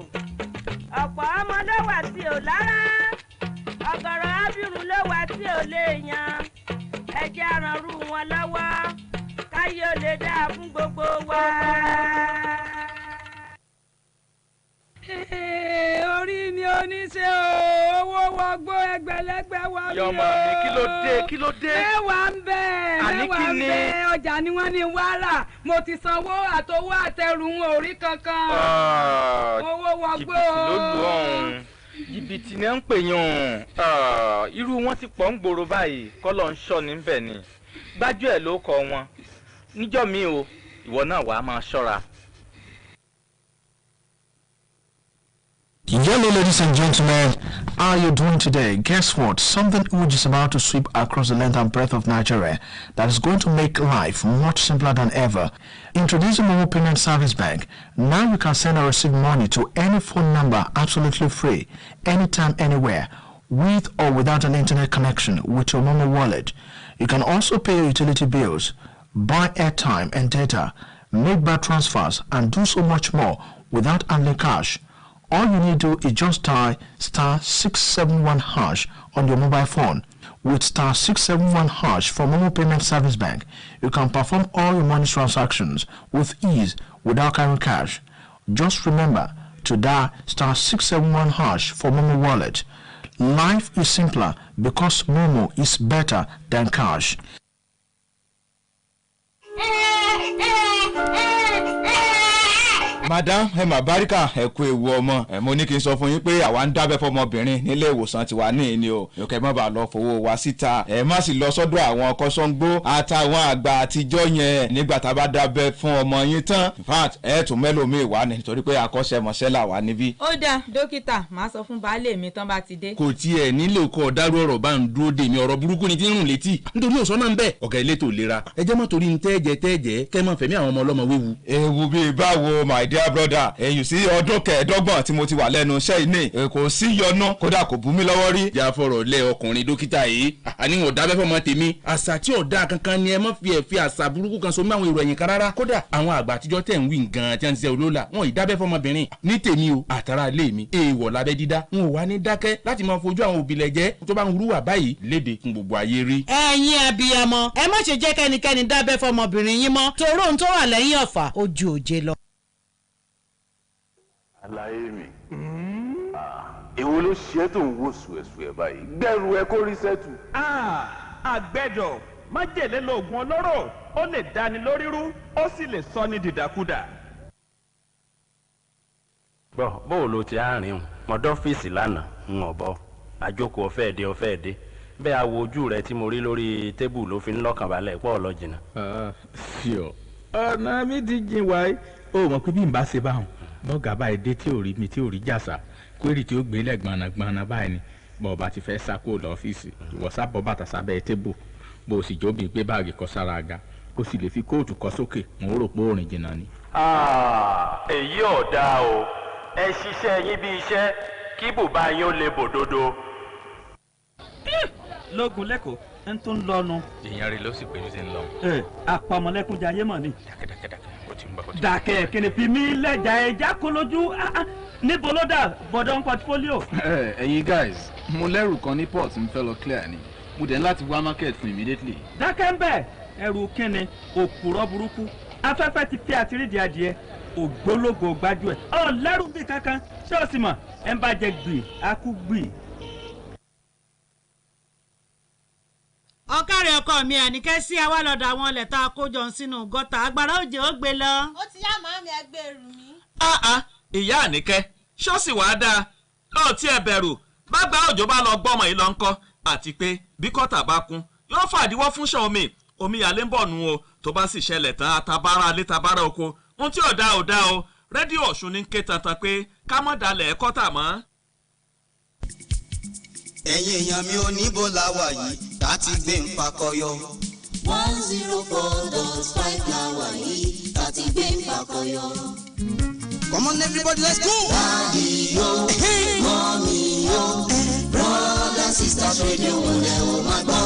J: Ọ̀pọ̀ ọmọ ló wà tí ò lára, ọ̀gọ̀rọ̀ abirùn ló wà tí ò lè yan. Ẹ jẹ́ rànrú wọn lọ́wọ́, káyé ó lè dáa fún gbogbo wa.
K: Orí mi oníṣẹ́ owó wọgbó ẹgbẹ̀lẹ́gbẹ̀ wọ mi o.
L: Yọmọ mi kí ló dé?
K: Mẹ́wàá ń bẹ ọjà ni wọ́n ní wàrà. Mo ti sanwó àtowó àtẹrù wọn ò rí kankan. Owó wọgbó.
L: Jìbìtì ló lù ọ̀hún. Jìbìtì ni ń pè yàn. Irú wọn ti pọ̀ ń gbòòrò báyìí kọ́lọ̀ ń ṣọ́ níbẹ̀ ni. Gbájú ẹ̀ ló kọ wọn. Níjọ́ mi o, ìwọ náà wàá máa ṣọ́ra.
M: Hello, ladies and gentlemen, how are you doing today? Guess what? Something huge is about to sweep across the length and breadth of Nigeria that is going to make life much simpler than ever. Introducing Momo Payment Service Bank. Now you can send or receive money to any phone number absolutely free, anytime, anywhere, with or without an internet connection with your Momo wallet. You can also pay your utility bills, buy airtime and data, make bank transfers, and do so much more without handling cash. All you need to do is just dial *671# on your mobile phone. With *671# for Momo Payment Service Bank, you can perform all your money transactions with ease without carrying cash. Just remember to dial *671# for Momo Wallet. Life is simpler because Momo is better than cash.
N: Madam Emma Barika ẹ kú ewu ọmọ mo ní kí n sọ fún yín pé àwa ń dábẹ́ fọmọbìnrin nílé ìwòsàn tiwa ní ìní o kẹ́ má bàa lọ fowó wa síta ẹ má sì lọ sọ́dọ̀ àwọn kọ́sọ́ngbó àtàwọn àgbà àtijọ́ yẹn nígbà tá a bá dábẹ́ fún ọmọ yín tán in fact ẹ tún mẹ́lòmíì wá ní nítorí pé akọ́ṣẹ́mọṣẹ́ là wà níbí.
O: ó dáa dókítà màá sọ fún baálé mi tán bá ti dé.
H: kò tiẹ̀ nílò kọ́ ọ̀dárú ọ̀rọ̀ bá ń dúró dè mí ọ̀rọ̀ burúkú ni tí ń rùn létí nítorí òsán náà ń bẹ̀ ọ̀gá elétò ìlera ẹ jẹ́ mọ́ torí ń tẹ́ẹ̀jẹ́ kẹ́ mọ́ fẹ̀mí àwọn ọmọ ọlọ́mọ wéwu.
N: ewu bíi báwo my dear brother you see ọdún kẹẹ̀ẹ́dọ́gbọ̀n tí mo ti wà lẹ́nu iṣẹ́ ìní kò sí yọnu kódà kò bú mi lọ́wọ́ rí.
H: ìjà fọ̀rọ̀ lẹ ọkùnrin dókítà yìí àníwọ̀n dábẹ́ fọmọ tèmi àṣà tí ọ̀dà kankan ni ẹ mọ́ fi ẹ̀fí àṣà burúkú kan so mí àwọn èrò ẹ̀yìn kan rárá kódà àwọn àgbà àtijọ́ tẹ̀ ń wí gan-an tí wọ́n ti ṣe olóòlà wọn ì dábẹ́ fọmọbìnrin ní tèmi o àtàrà ilé mi èèwọ̀ lábẹ́ dídá n ò wá ní dákẹ́ láti máa fojú àwọn òbílẹ̀ jẹ́ tó bá ń hurúwà báyìí léde fún gbogbo ayé rí.
B: ẹ̀yin abiyamọ ẹ má ṣe jẹ́ kẹ́nikẹ́ni dábẹ́ fọmọbìnrin yín mọ́ toró ohun tó wà lẹ́yìn ọ̀fà ó ju òjé lọ.
P: Àlàyé mi èwo ló ṣe tó ń wò sùẹ̀sùẹ̀ báyìí gbẹ̀rù ẹ kó rí sẹ́tù.
Q: àgbẹ̀dọ̀ májèlé lóògùn olóró ó lè dáni lórí rú ó sì lè sọ ní dìdàkudà.
R: gbọ́ bóò ló ti àárín o mọ̀dọ́ ọ́fíìsì lánàá ń ọ̀bọ àjókòó ọ̀fẹ́ dé bẹ́ẹ̀ àwo ojú rẹ tí mo rí lórí tébù ló fi ń lọ́kàn balẹ̀ pọ̀ lọ jìnnà.
L: fíọ ọ̀nà mi ti jìn wáyé ó mọ̀ pé bí n bá ṣe báwọn bọ́gà báyìí dé tí ò rí mi tí ò rí jàsà kwérì tí ó gbélé gbọ̀nàgbọ̀nà báyìí ni bọ́ọ̀bà ti fẹ́ sá kó lọ́fíìsì ìwọ sábọ̀ bàtà sábẹ́ tébù bó o sì jóbi gbé báàgì kọ sára àga kó sì lè fi kóòtù kọ sókè mo rò pé òrìn jìnnà ni.
R: èyí ò dáa o ẹ ṣiṣẹ́ yín bí iṣẹ́ kí bùbá yín ó lè bòdodo.
Q: lógun lẹ́kọ̀ọ́ ẹni tó ń lọ́nu.
L: èèyàn rẹ̀ ló sì pé ní ti ń lọ.
Q: àpamọ́lẹ́kùnjà ayé mọ̀ ni. dàkẹ́ kìnìún fi mí lẹ́jà ẹja kó lójú níbo ló dà bọ̀dọ̀ ń portfolio.
S: ẹ̀yin guys mo lẹ́rù kan ní port ń fẹ́ lọ clear ni mo dẹ̀ ń láti wá market fún immediately.
Q: dákẹ́ ń bẹ̀ ẹrù kínni òpùrọ̀ burúkú afẹ́fẹ́ ti fi àtirídìí adìẹ ògbólógbò gbájú ẹ̀ ọ̀ lẹ́rù bí kankan ṣé o sì mọ̀ ẹ̀ ń bá jẹ gbì á kú gbì.
T: ọ̀kàrẹ̀ ọkọ mi Àníkẹ́ sí àwa lọ́dọ̀ àwọn ilẹ̀ tá a kó jọ sínú gọ́tà agbára òjò ó gbé lọ.
U: ó ti yá màámi ẹgbẹ́ ẹrù mi.
V: ìyá Àníkẹ́ ṣọ́ọ̀ṣì wàá dáa lọ́ọ̀ tí ẹ bẹ̀rù bá gba òjò bá lọ gbọ́mọ yìí lọ ń kọ́ àti pé bí kọ́tà bá kún yóò fàdíwọ́ fún ṣan omi yàlẹ́ ń bọ̀ nù o tó bá sì ṣẹlẹ̀ tán àtàbára alẹ́ tàbára oko ohun tí ò dá o rédíò Ọ̀ṣun ní ké tantan pé ká mọ̀ dalẹ̀ kọ́tà mọ́.
W: ẹ̀yin èèyàn mi ò níbo la wà yìí láti gbé ń fakọyọ.
X: 104.5 la wà yìí láti gbé ń fakọyọ.
W: Come on everybody, let's go!
X: Daddy yo, mommy yo, brother, sisters, radio wọ́n lẹ́ o máa gbọ́.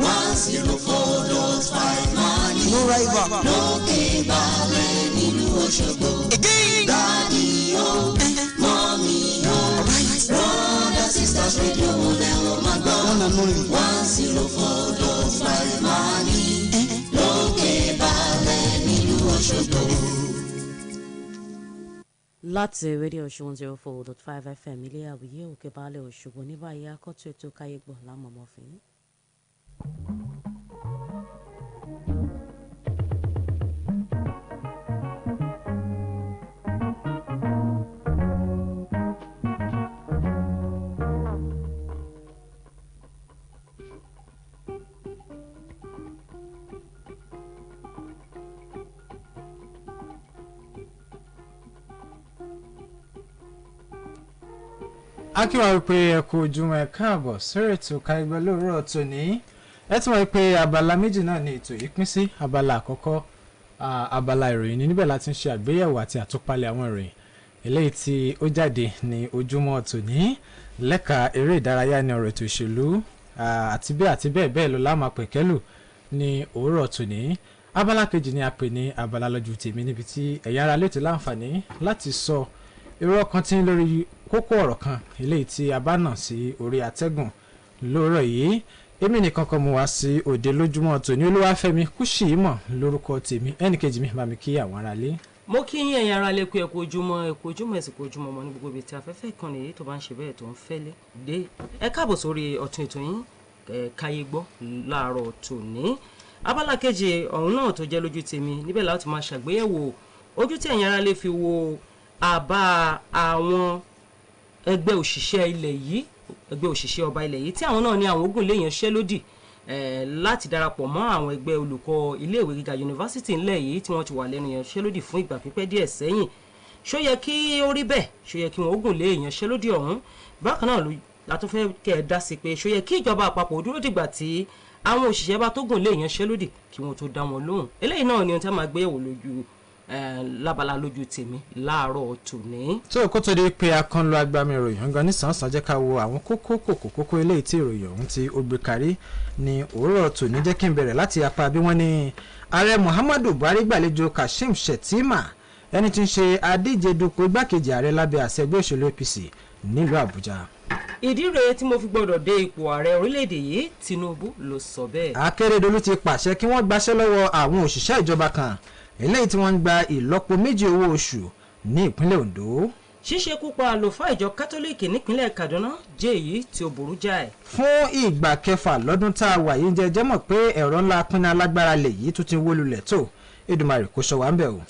X: 104.5 máa ní.
W: No rival.
X: Lókè balẹ̀ nílùú Òṣogbo. Daddy yo, mommy yo, brother, sisters, radio wọ́n lẹ́ o máa gbọ́. 104.5 máa ní. Lókè balẹ̀ nílùú Òṣogbo.
B: Láti rédíò Ọ̀ṣun 104.5 FM ilé àwòyé òkè balẹ̀ Òṣogbo ní báyìí akọ́tún ètò káyégbọ̀ lámọ̀mọ́fín.
Y: akíwá wípé ẹ kú ojúmọ́ ẹ káàbọ̀ sórí ètò káyégbọ́ lóòrọ̀ tòní ẹ tún wáyé pé abala méjì náà ni ètò yìí pín sí abala àkọ́kọ́ abala ìròyìn ní níbẹ̀ láti ń ṣe àgbéyẹ̀wò àti àtúpalẹ̀ àwọn ìròyìn eléyìí tí ó jáde ní ojúmọ́ tòní lẹ́ka eré ìdárayá ní ọ̀rọ̀ ètò ìṣèlú àti bẹ́ẹ̀ bẹ́ẹ̀ lọ láàmà pẹ̀kẹ́lù ní òwúrọ̀ tòní abala kejì ni a pè ní abala lójú tèmi níbi tí ẹ̀yà ara létí láǹfààní láti sọ èrò ọkàn tí ń lórí kókó ọ̀rọ̀ kan eléyìí tí a bá nà sí orí atẹ́gùn lóòrọ̀ yìí èmi nìkan kan mú wá sí òde lójúmọ́ tòní Olúwafẹ́mi Kúṣìímọ̀ lórúkọ tèmi ẹnìkejì mi bá mi kí àwọn aráalé.
A: mo kí yín ẹ̀yin aráalé kú ẹ̀kú ojúmọ́ ẹ̀sìn kú ojúmọ́ ọmọ ní gbogbo ibi tí afẹ́fẹ́ ìkànnì yìí tó bá ń ṣe bẹ́ẹ̀ tó ń fẹ́lẹ́ dé ẹ káàbọ̀ sórí ọ̀tún ètò yín Káyégbọ́ láàárọ̀ tòní abala kejì ọ̀hún náà tó jẹ́ lójú tèmi níbẹ̀ láti máa ṣàgbéyẹ̀wò ojú tí ẹ̀yin aráalé fi wo àbá àwọn ẹgbẹ́ òṣìṣẹ́ ilẹ̀ yìí ẹgbẹ́ òṣìṣẹ́ ọba ilẹ̀ yìí tí àwọn náà ní àwọn ogun lè yanṣẹ́lódì láti darapọ̀ mọ́ àwọn ẹgbẹ́ olùkọ́ iléèwé gíga yunifásitì ńlẹ̀ yìí tí wọ́n ti wà lẹ́nu yanṣẹ́lódì fún ìgbà pípẹ́ díẹ̀ sẹ́yìn ṣó yẹ kí ó rí bẹ́ẹ̀ ṣó yẹ kí wọ́n ogun lè yanṣẹ́lódì ọ̀hún bákan náà la tún fẹ́ kẹ́ ẹ dá sí pé ṣó yẹ kí ìjọba àpapọ̀ dúró dìgbà tí àwọn òṣìṣẹ́ bá tó gùn lè yanṣẹ́lódì kí wọ́n tó dá wọn lóhùn eléyìí náà ni ohun tí a máa gbé yẹ̀wò lójú lábala lójú tèmi láàárọ̀ tòní.
Y: tó kó tó di pé a kan lọ agbami ìròyìn gan nísànsán jẹ́ ká wo àwọn kókó eléyìí tí ìròyìn ọ̀hún tí ó gbé kárí ní òwúrọ̀ tòní jẹ́ kí n bẹ̀rẹ̀ láti apá bí wọ́n ní ààrẹ Muhammadu Buhari gbàlejò Kashim Shettima ẹni tí ń ṣe adíje dupò igbákejì ààrẹ lábẹ́ àṣẹ ẹgbẹ́ òṣèlú APC nílùú Àbújá.
A: ìdí rèé tí mo fi gbọdọ̀ dé ipò ààrẹ orílẹ̀-èdè yìí Tinubu ló sọ bẹ́ẹ̀.
Y: Akérédolú ti pàṣẹ kí wọ́n gbaṣẹ́ lọ́wọ́ àwọn òṣìṣẹ́ ìjọba kan eléyìí tí wọ́n ń gba ìlọ́po méjì owó oṣù ní ìpínlẹ̀ Ondo.
A: ṣíṣe kúpa àlùfáà ìjọ kátólíìkì nípínlẹ̀ Kaduna jẹ́ èyí tí ó burú jáì.
Y: fún ìgbà kẹfà lọ́dún tá a wà yìí jẹ́ mọ̀ pé ẹ̀rọ ńlá pinna alágbára lè yìí tún ti wó lulẹ̀ tó Èdùmàrè kó ṣọ́ wa ń bẹ̀ o.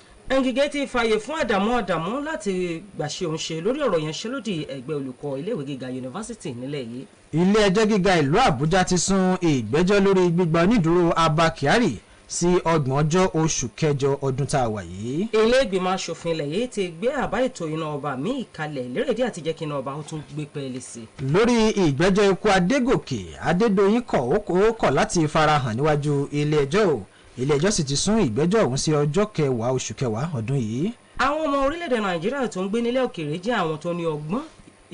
A: Ngige ti fààyè fún àdàmú láti gbàṣẹ òun ṣe lórí ọ̀rọ̀ yanṣẹ́lódì ẹgbẹ́ olùkọ́ iléèwé gíga yunifásitì nílẹ̀ yìí.
Y: ilé ẹjọ́ gíga ìlú Àbújá ti sún ìgbẹ́jọ́ lórí gbígba onídùúró Abba Kyari sí 30 oṣù kẹjọ ọdún tá a wà yìí.
A: ilé ìgbìmọ̀ asòfin ilẹ̀ yìí ti gbé àbá ètò iná ọba míì kalẹ̀ lérèdí àti jẹ́ kí iná ọba ó tún gbé pẹ́ẹ́lí sí.
Y: lórí ìgbẹ́jọ́ ikú Adégòkè Adédoyin kọ̀ láti farahàn níwájú ilé ẹjọ́ o ilé ẹjọ́ sì ti sún ìgbẹ́jọ́ ọ̀hún sí ọjọ́ 10 oṣù kẹwàá ọdún yìí.
A: àwọn ọmọ orílẹ̀-èdè Nàìjíríà tó ń gbé nílẹ̀ òkèèrè jẹ́ àwọn tó ní ọgbọ́n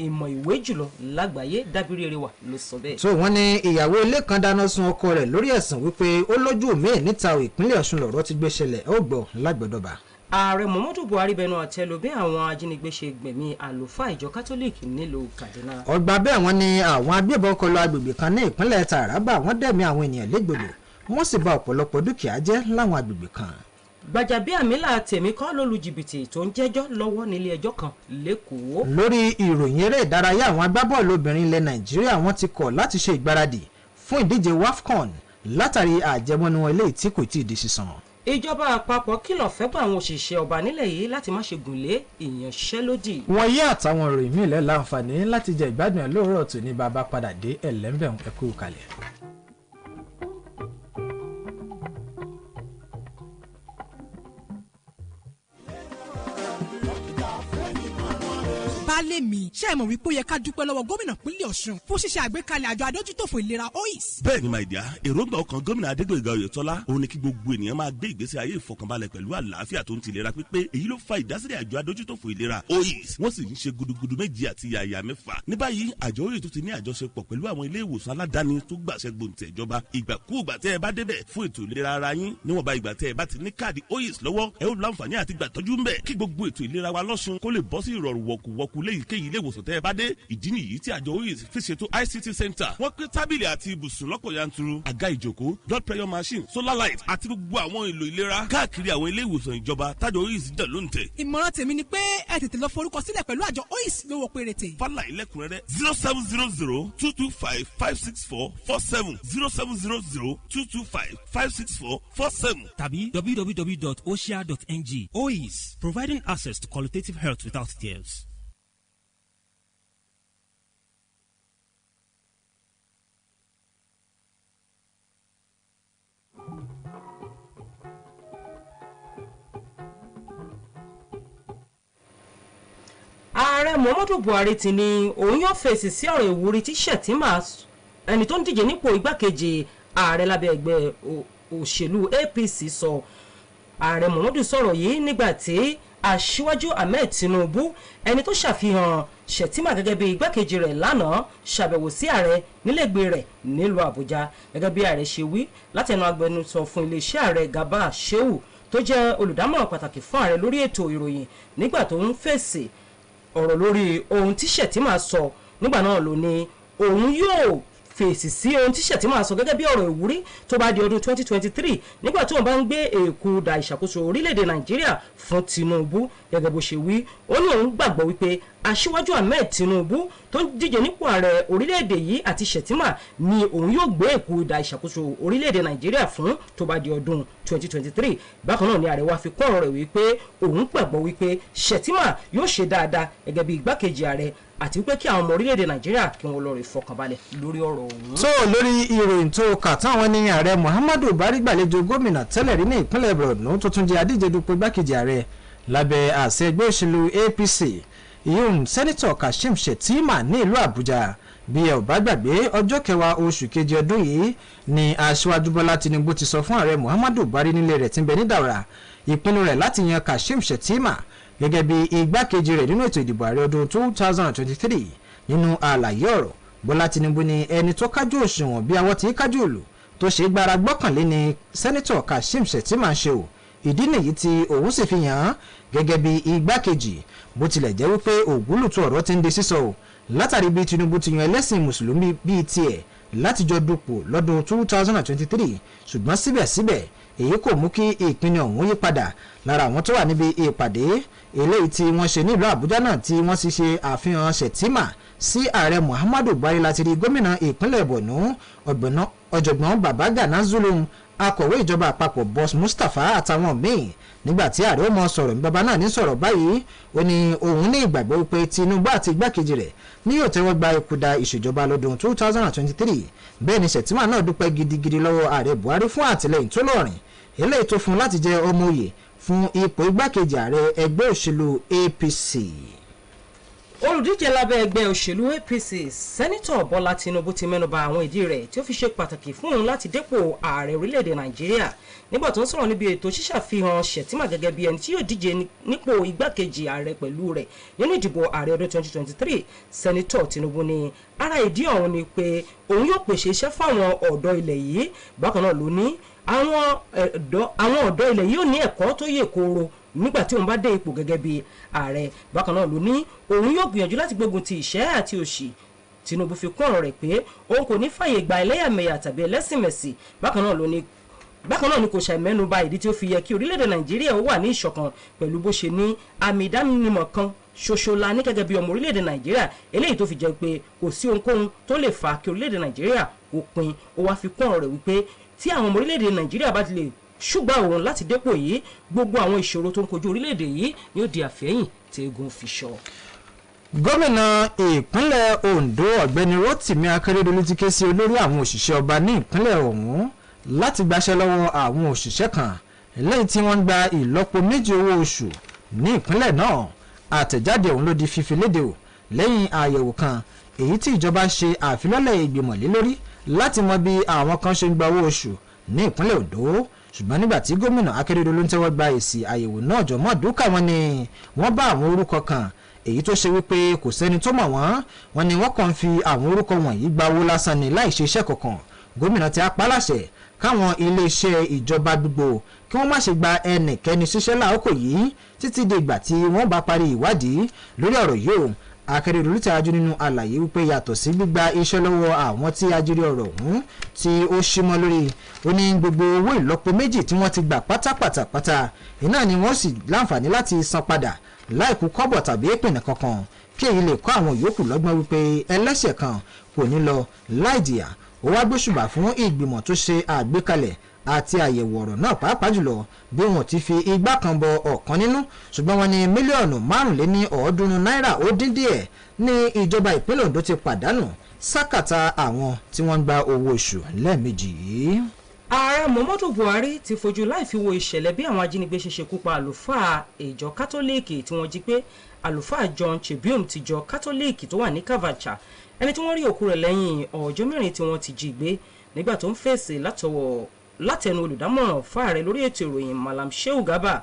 A: ìmọ̀ ìwé jùlọ lágbàáyé dábìrì eré wa ló sọ bẹ́ẹ̀.
Y: so wọ́n ní ìyàwó ilé kan dáná sun ọkọ rẹ̀ lórí ẹ̀sùn wípé ó lójú míì níta ìpínlẹ̀ Ọ̀ṣun lọ̀rọ̀ ti gbé ṣẹlẹ̀ ó gbọ́ lágbẹ̀dọ̀bà.
A: ààrẹ Muhammadu Buhari bẹnu àtẹ́ lù bí àwọn ajínigbé ṣe gbẹ̀mí àlùfáà ìjọ kátólíìkì nílùú Kaduna.
Y: ọgbà bẹ́ẹ̀ wọ́n ní àwọn agbébọn kọlu agbègbè kan ní ìpínlẹ̀ Taraba wọ́n dẹ̀mí àwọn ènìyàn légbodò wọ́n sì bà ọ̀pọ̀lọpọ̀ dúkìá jẹ́ láwọn agbègbè kan.
A: Gbajabiamila tèmi kọ́ ló lu jìbìtì tó ń jẹ́jọ́ lọ́wọ́ nílé ẹjọ́ kan lẹ́kọ̀ọ́.
Y: lórí ìròyìn eré ìdárayá àwọn agbábọ́ọ̀lù obìnrin ilẹ̀ nàìjíríà wọ́n ti kọ̀ láti ṣe ìgbáradì fún ìdíje wafcon látàrí àjẹmọ́nú eléyìí tí kò tí ì di sísan.
A: ìjọba àpapọ̀ kìlọ̀ fẹ́ bá àwọn òṣìṣẹ́ ọba nílẹ̀ yìí láti má ṣe gùnlé ìyanṣẹ́lódì.
Y: wọ́n yí àtàwọn ìròyìn míì lẹ́ láǹfààní láti jẹ ìgbádùn ẹ̀ lóòrọ̀ tó ní bàbá padà dé ẹ̀lẹ́mbẹ̀ ẹ̀kú kalẹ̀.
C: baálé mi ṣé ẹ mọ̀ wípé ó yẹ ká dúpẹ́ lọ́wọ́ gómìnà pínlẹ̀ Ọ̀ṣun fún ṣíṣe àgbékalẹ̀ àjọ adójútòfò ìlera OIS.
D: bẹ́ẹ̀ni my dear èròǹgbà ọkàn gómìnà Adégbóyèga Oyètọ́lá òun ni kí gbogbo ènìyàn máa gbé ìgbésí ayé ìfọkànbalẹ̀ pẹ̀lú àlàáfíà tó ń ti ìlera pípé èyí ló fa ìdásílẹ̀ àjọ adójútòfò ìlera OIS wọ́n sì ń ṣe gudugudu méjì àti yàyà mẹ́fà ní báyìí àjọ OIS tó ti ní àjọṣepọ̀ pẹ̀lú àwọn ilé ìwòsàn aládàáni tó gbàṣẹ gbòǹtẹ̀ ìjọba ìgbàkúùgbà tẹ́ ẹ bá débẹ̀ fún ètò ìlera ara yín níwọ̀nba ìgbà tẹ́ ẹ bá ti ní káàdì OIS lọ́wọ́ ẹ ó láǹfààní àti gbàtọ́jú ń bẹ̀ kí gbogbo ètò ìlera wa lọ́sùn kó lè bọ́ sí ìrọ̀rùn wọ̀kùwọ̀kù léyìíkéyìí ilé ìwòsàn tẹ́ ẹ bá dé ìdí nìyí tí àjọ OIS fi ṣètò ICT center wọ́n pé tábìlì àti ibùsùn lọ́pọ̀ yanturu àga ìjòkó blood pressure machine solar light àti gbogbo àwọn èlò ìlera káàkiri àwọn ilé ìwòsàn ìjọba tájọ OIS dẹ̀ ló ń tẹ̀.
C: ìmọ̀ràn tèmi ni pé ẹ tètè lọ forúkọ sílẹ̀ pẹ̀lú àjọ OIS lówó péréte.
D: fàlà ilẹ̀kùnrẹ́rẹ́ 0700-225-56447 0700-225-56447
E: tàbí www.osia.ng. OIS, providing access to qualitative health without tears.
A: ààrẹ Muhammadu Buhari ti ní òun yóò fèsì sí ọ̀rọ̀ ìwúrí tí Shettima ẹni tó ń díje nípò igbákejì ààrẹ lábẹ́ ẹgbẹ́ òṣèlú APC sọ. ààrẹ Muhammadu sọ̀rọ̀ yìí nígbà tí aṣíwájú Ahmed Tinubu ẹni tó ṣàfihàn Shettima gẹ́gẹ́ bí igbákejì rẹ̀ lánàá ṣàbẹ̀wò sí ààrẹ nílẹ̀gbẹ́ rẹ̀ nílùú Àbújá gẹ́gẹ́ bí ààrẹ ṣe wí látẹnu agbẹnusọ fún iléeṣẹ́ ààrẹ Garba Shehu tó jẹ́ olùdámọ̀ràn pàtàkì fún ààrẹ lórí ètò ìròyìn nígbà tó ń fèsì ọ̀rọ̀ lórí ohun tí Shettima sọ nígbà náà ló ní òun yóò fèsì sí ohun tí Shettima sọ gẹ́gẹ́ bí ọ̀rọ̀ ìwúrí tó bá di ọdún 2023 nígbà tí wọ́n bá ń gbé èkó da ìṣàkóso orílẹ̀-èdè Nàìjíríà fún Tinubu gẹ́gẹ́ bó ṣe wí ó ní òun gbàgbọ́ wípé aṣíwájú Ahmed Tinubu tó ń díje nípò ààrẹ orílẹ̀-èdè yìí àti Shettima ni òun yóò gbé èkó da ìṣàkóso orílẹ̀-èdè Nàìjíríà fún tó bá di ọdún 2023 bákan náà ni ààrẹ wa fi kún ọ̀rọ̀ rẹ̀ wípé òun gbàgbọ́ wípé Shettima yóò ṣe dáadáa gẹ́gẹ́ bí igbákejì ààrẹ àti wípé kí àwọn ọmọ orílẹ̀-èdè Nàìjíríà kí wọ́n lọ rè fọkànbalẹ̀ lórí ọ̀rọ̀ òun.
Y: tó lórí ìròyìn tó kà táwọn ní ààrẹ Muhammadu Buhari gbàlejò gómìnà tẹ́lẹ̀ rí ní ìpínlẹ̀ Borno tó tún jẹ́ adíje dupò igbákejì ààrẹ lábẹ́ àṣẹ ẹgbẹ́ òṣèlú APC ìyóhùn sẹ́nitọ̀ Kashim Shettima ní ìlú Àbújá bí ẹ ò bá gbàgbé ọjọ́ kẹwàá oṣù kejì ọdún yìí ni aṣíwájú Bọ́lá Tinubu ti sọ fún ààrẹ Muhammadu Buhari nílé rẹ̀ tí ń bẹ ní Daura ìpinnu rẹ̀ láti yan Kashim Shettima gẹ́gẹ́ bí igbákejì rẹ̀ nínú ètò ìdìbò ààrẹ ọdún 2023 nínú àlàyé ọ̀rọ̀ Bọ́lá Tinubu ni ẹni tó kájú òṣùwọ̀n bí awọ́ ti kájú òlù tó ṣe gbára gbọ́kànlé ni sẹ́nitọ̀ Kashim Shettima ṣe o ìdí nìyí tí òun sì fi yàn án gẹ́gẹ́ bí igbákejì bó tilẹ̀ jẹ́ wípé ògúlùtù ọ̀rọ̀ ti ń di sísọ o látàrí bí Tinubu ti yan ẹlẹ́sìn mùsùlùmí bíi tiẹ̀ látijọ́ dupò lọ́dún 2023 ṣùgbọ́n síbẹ̀síbẹ̀ èyí kò mú kí ìpinnu ọ̀hún yí padà lára àwọn tó wà níbi ìpàdé eléyìí tí wọ́n ṣe nílùú Àbújá náà tí wọ́n sì ṣe àfihàn Shettima sí ààrẹ Muhammadu Buhari láti rí gómìnà ìpínlẹ̀ Borno ọ̀jọ̀gbọ́n Babagana Zulum akọ̀wé ìjọba àpapọ̀ Boss Mustapha àtàwọn míì nígbà tí ààrẹ ó mọ sọ̀rọ̀ ní bàbá náà ní sọ̀rọ̀ báyìí ó ní òun ní ìgbàgbọ́ pé Tinubu àti igbákejì rẹ̀ ní yóò tẹ́wọ́ gba ìkúdà ìṣèjọba lọ́dún 2023 bẹ́ẹ̀ ni Shettima náà dúpẹ́ gidigidi lọ́wọ́ ààrẹ Buhari fún àtìlẹ́yìn tó lọ́rìn eléyìí tó fún láti jẹ́ ọmọ òye fún ipò igbákejì ààrẹ ẹgbẹ́ òṣèlú APC.
A: olùdíje lábẹ́ ẹgbẹ́ òṣèlú APC sẹ́nitọ̀ Bọ́lá Tinubu ti mẹ́nuba àwọn ìdí rẹ̀ tí ó fi ṣe pàtàkì fún òun láti dépò ààrẹ orílẹ̀-èdè Nàìjíríà nígbà tó ń sọ̀rọ̀ níbi ètò ṣíṣàfihàn Shettima gẹ́gẹ́ bí ẹni tí yóò díje nípò igbákejì ààrẹ pẹ̀lú rẹ̀ nínú ìdìbò ààrẹ ọdún 2023 sẹ́nitọ̀ Tinubu ní ara ìdí ọ̀hún ni pé òun yóò pèsè iṣẹ́ fáwọn ọ̀dọ́ ilẹ̀ yìí bákan náà ló ní àwọn ọ̀dọ́ ilẹ̀ yìí ò ní ẹ̀kọ́ tó yè kooro nígbà tí òun bá dé ipò gẹ́gẹ́ bí ààrẹ bákan náà ló ní òun yóò gbìyànjú láti gbógun ti ìṣẹ́ àti òṣì Tinubu fi kún ọ̀rọ̀ rẹ̀ pé òun kò ní fàyè gba ẹlẹ́yàmẹ̀yà tàbí ẹlẹ́sìnmẹ̀sì bákan náà ló ní
B: bákan náà ni kò ṣàì mẹ́nuba ìdí tí ó fi yẹ kí orílẹ̀-èdè nàìjíríà ó wà ní ìṣọ̀kan pẹ̀lú bó ṣe ní àmì ìdánimọ̀ kan ṣoṣo la ní gẹ́gẹ́ bí ọmọ orílẹ̀-èdè nàìjíríà eléyìí tó fi jẹ́ pé kò sí ohunkóhun tó lè fa kí orílẹ̀-èdè nàìjíríà kó pin ó wá fi kún ọ̀rọ̀ rẹ̀ wípé tí àwọn ọmọ orílẹ̀-èdè nàìjíríà bá ti lè ṣùgbọ́n òun láti dépò yìí gbogbo àwọn ìṣòro tó ń kojú orílẹ̀-èdè yìí yóò di àfẹ́yìn tí egun fi ṣọ.
Y: gómìnà ìpínlẹ̀ Ondo ọ̀gbẹ́ni Rotimi Akeredolu ti ké sí olórí àwọn òṣìṣẹ́ ọba ní ìpínlẹ̀ ọ̀hún láti gbaṣẹ́ lọ́wọ́ àwọn òṣìṣẹ́ kan lẹ́yìn tí wọ́n ń gba ìlọ́po méjì owó oṣù ní ìpínlẹ̀ náà. Àtẹ̀jáde ọ̀hún ló di fífi léde o lẹ́yìn àyẹ̀wò kan èyí tí ìjọba ṣe àfilọ́lẹ̀ ìgbìmọ̀ lé lórí láti mọ bí àwọn kan ṣe ń gba owó oṣù ní ìpínlẹ̀ Ondo. Ṣùgbọ́n nígbà tí gómìnà Akeredolu ń tẹ́wọ́ gba èsì àyẹ̀wò náà jọmọ́ dúkà wọn ni wọ́n bá àwọn orúkọ kan èyí tó ṣe wípé kò sẹ́ni tó mọ̀ wọ́n ni wọ́n kàn fi àwọn orúkọ wọ̀nyí gba owó lásán ni láì ṣe iṣẹ́ kankan. Gómìnà ti apá láṣẹ káwọn iléeṣẹ́ ìjọba gbogbo kí wọ́n má ṣe gba ẹnikẹ́ni ṣiṣẹ́ láòkò yìí títí di ìgbà tí wọ́n bá parí ìwádìí lórí ọ̀rọ̀ yìí o. Akeredolu ti ajú nínú àlàyé wípé yàtọ̀ sí gbígba iṣẹ́ lọ́wọ́ àwọn tí ajírí ọ̀rọ̀ ọ̀hún tí ó ṣímọ́ lórí ó ní gbogbo owó ìlọ́po méjì tí wọ́n ti gbà pátápátá iná ni wọ́n sì láǹfààní láti san padà láìkú kọ́bọ̀ tàbí ìpìnà kankan kí èyí lè kọ́ àwọn yòókù lọ́gbọ́n wípé ẹlẹ́ṣẹ̀ kan kò ní lọ láì jìyà. Ó wá gbóṣùbà fún ìgbìmọ̀ tó ṣe àgbékalẹ̀ àti àyẹ̀wò ọ̀rọ̀ náà pàápàá jùlọ bí wọn ti fi igbá kan bọ ọ̀kan nínú ṣùgbọ́n wọn ní mílíọ̀nù 500 náírà ó dín díẹ̀ ní ìjọba ìpínlẹ̀ Ondo ti pàdánù sákàtà àwọn tí wọ́n ń gba owó oṣù lẹ́ẹ̀mejì yìí.
B: Ààrẹ Muhammadu Buhari ti fojú láì fi wo ìṣẹ̀lẹ̀ bí àwọn ajínigbé ṣe ṣekú pa àlùfáà ìjọ kátólíìkì tí wọ́n jí gbé àlùfáà John Chebium ti jọ kátólíìkì tó wà ní Kavacha ẹni tí wọ́n rí òkú rẹ̀ lẹ́yìn ọjọ́ mẹ́rin tí wọ́n ti jí gbé nígbà tó ń fèsì látẹnu olùdámọ̀ràn fáàrẹ lórí ètò ìròyìn Malam Shehu Garba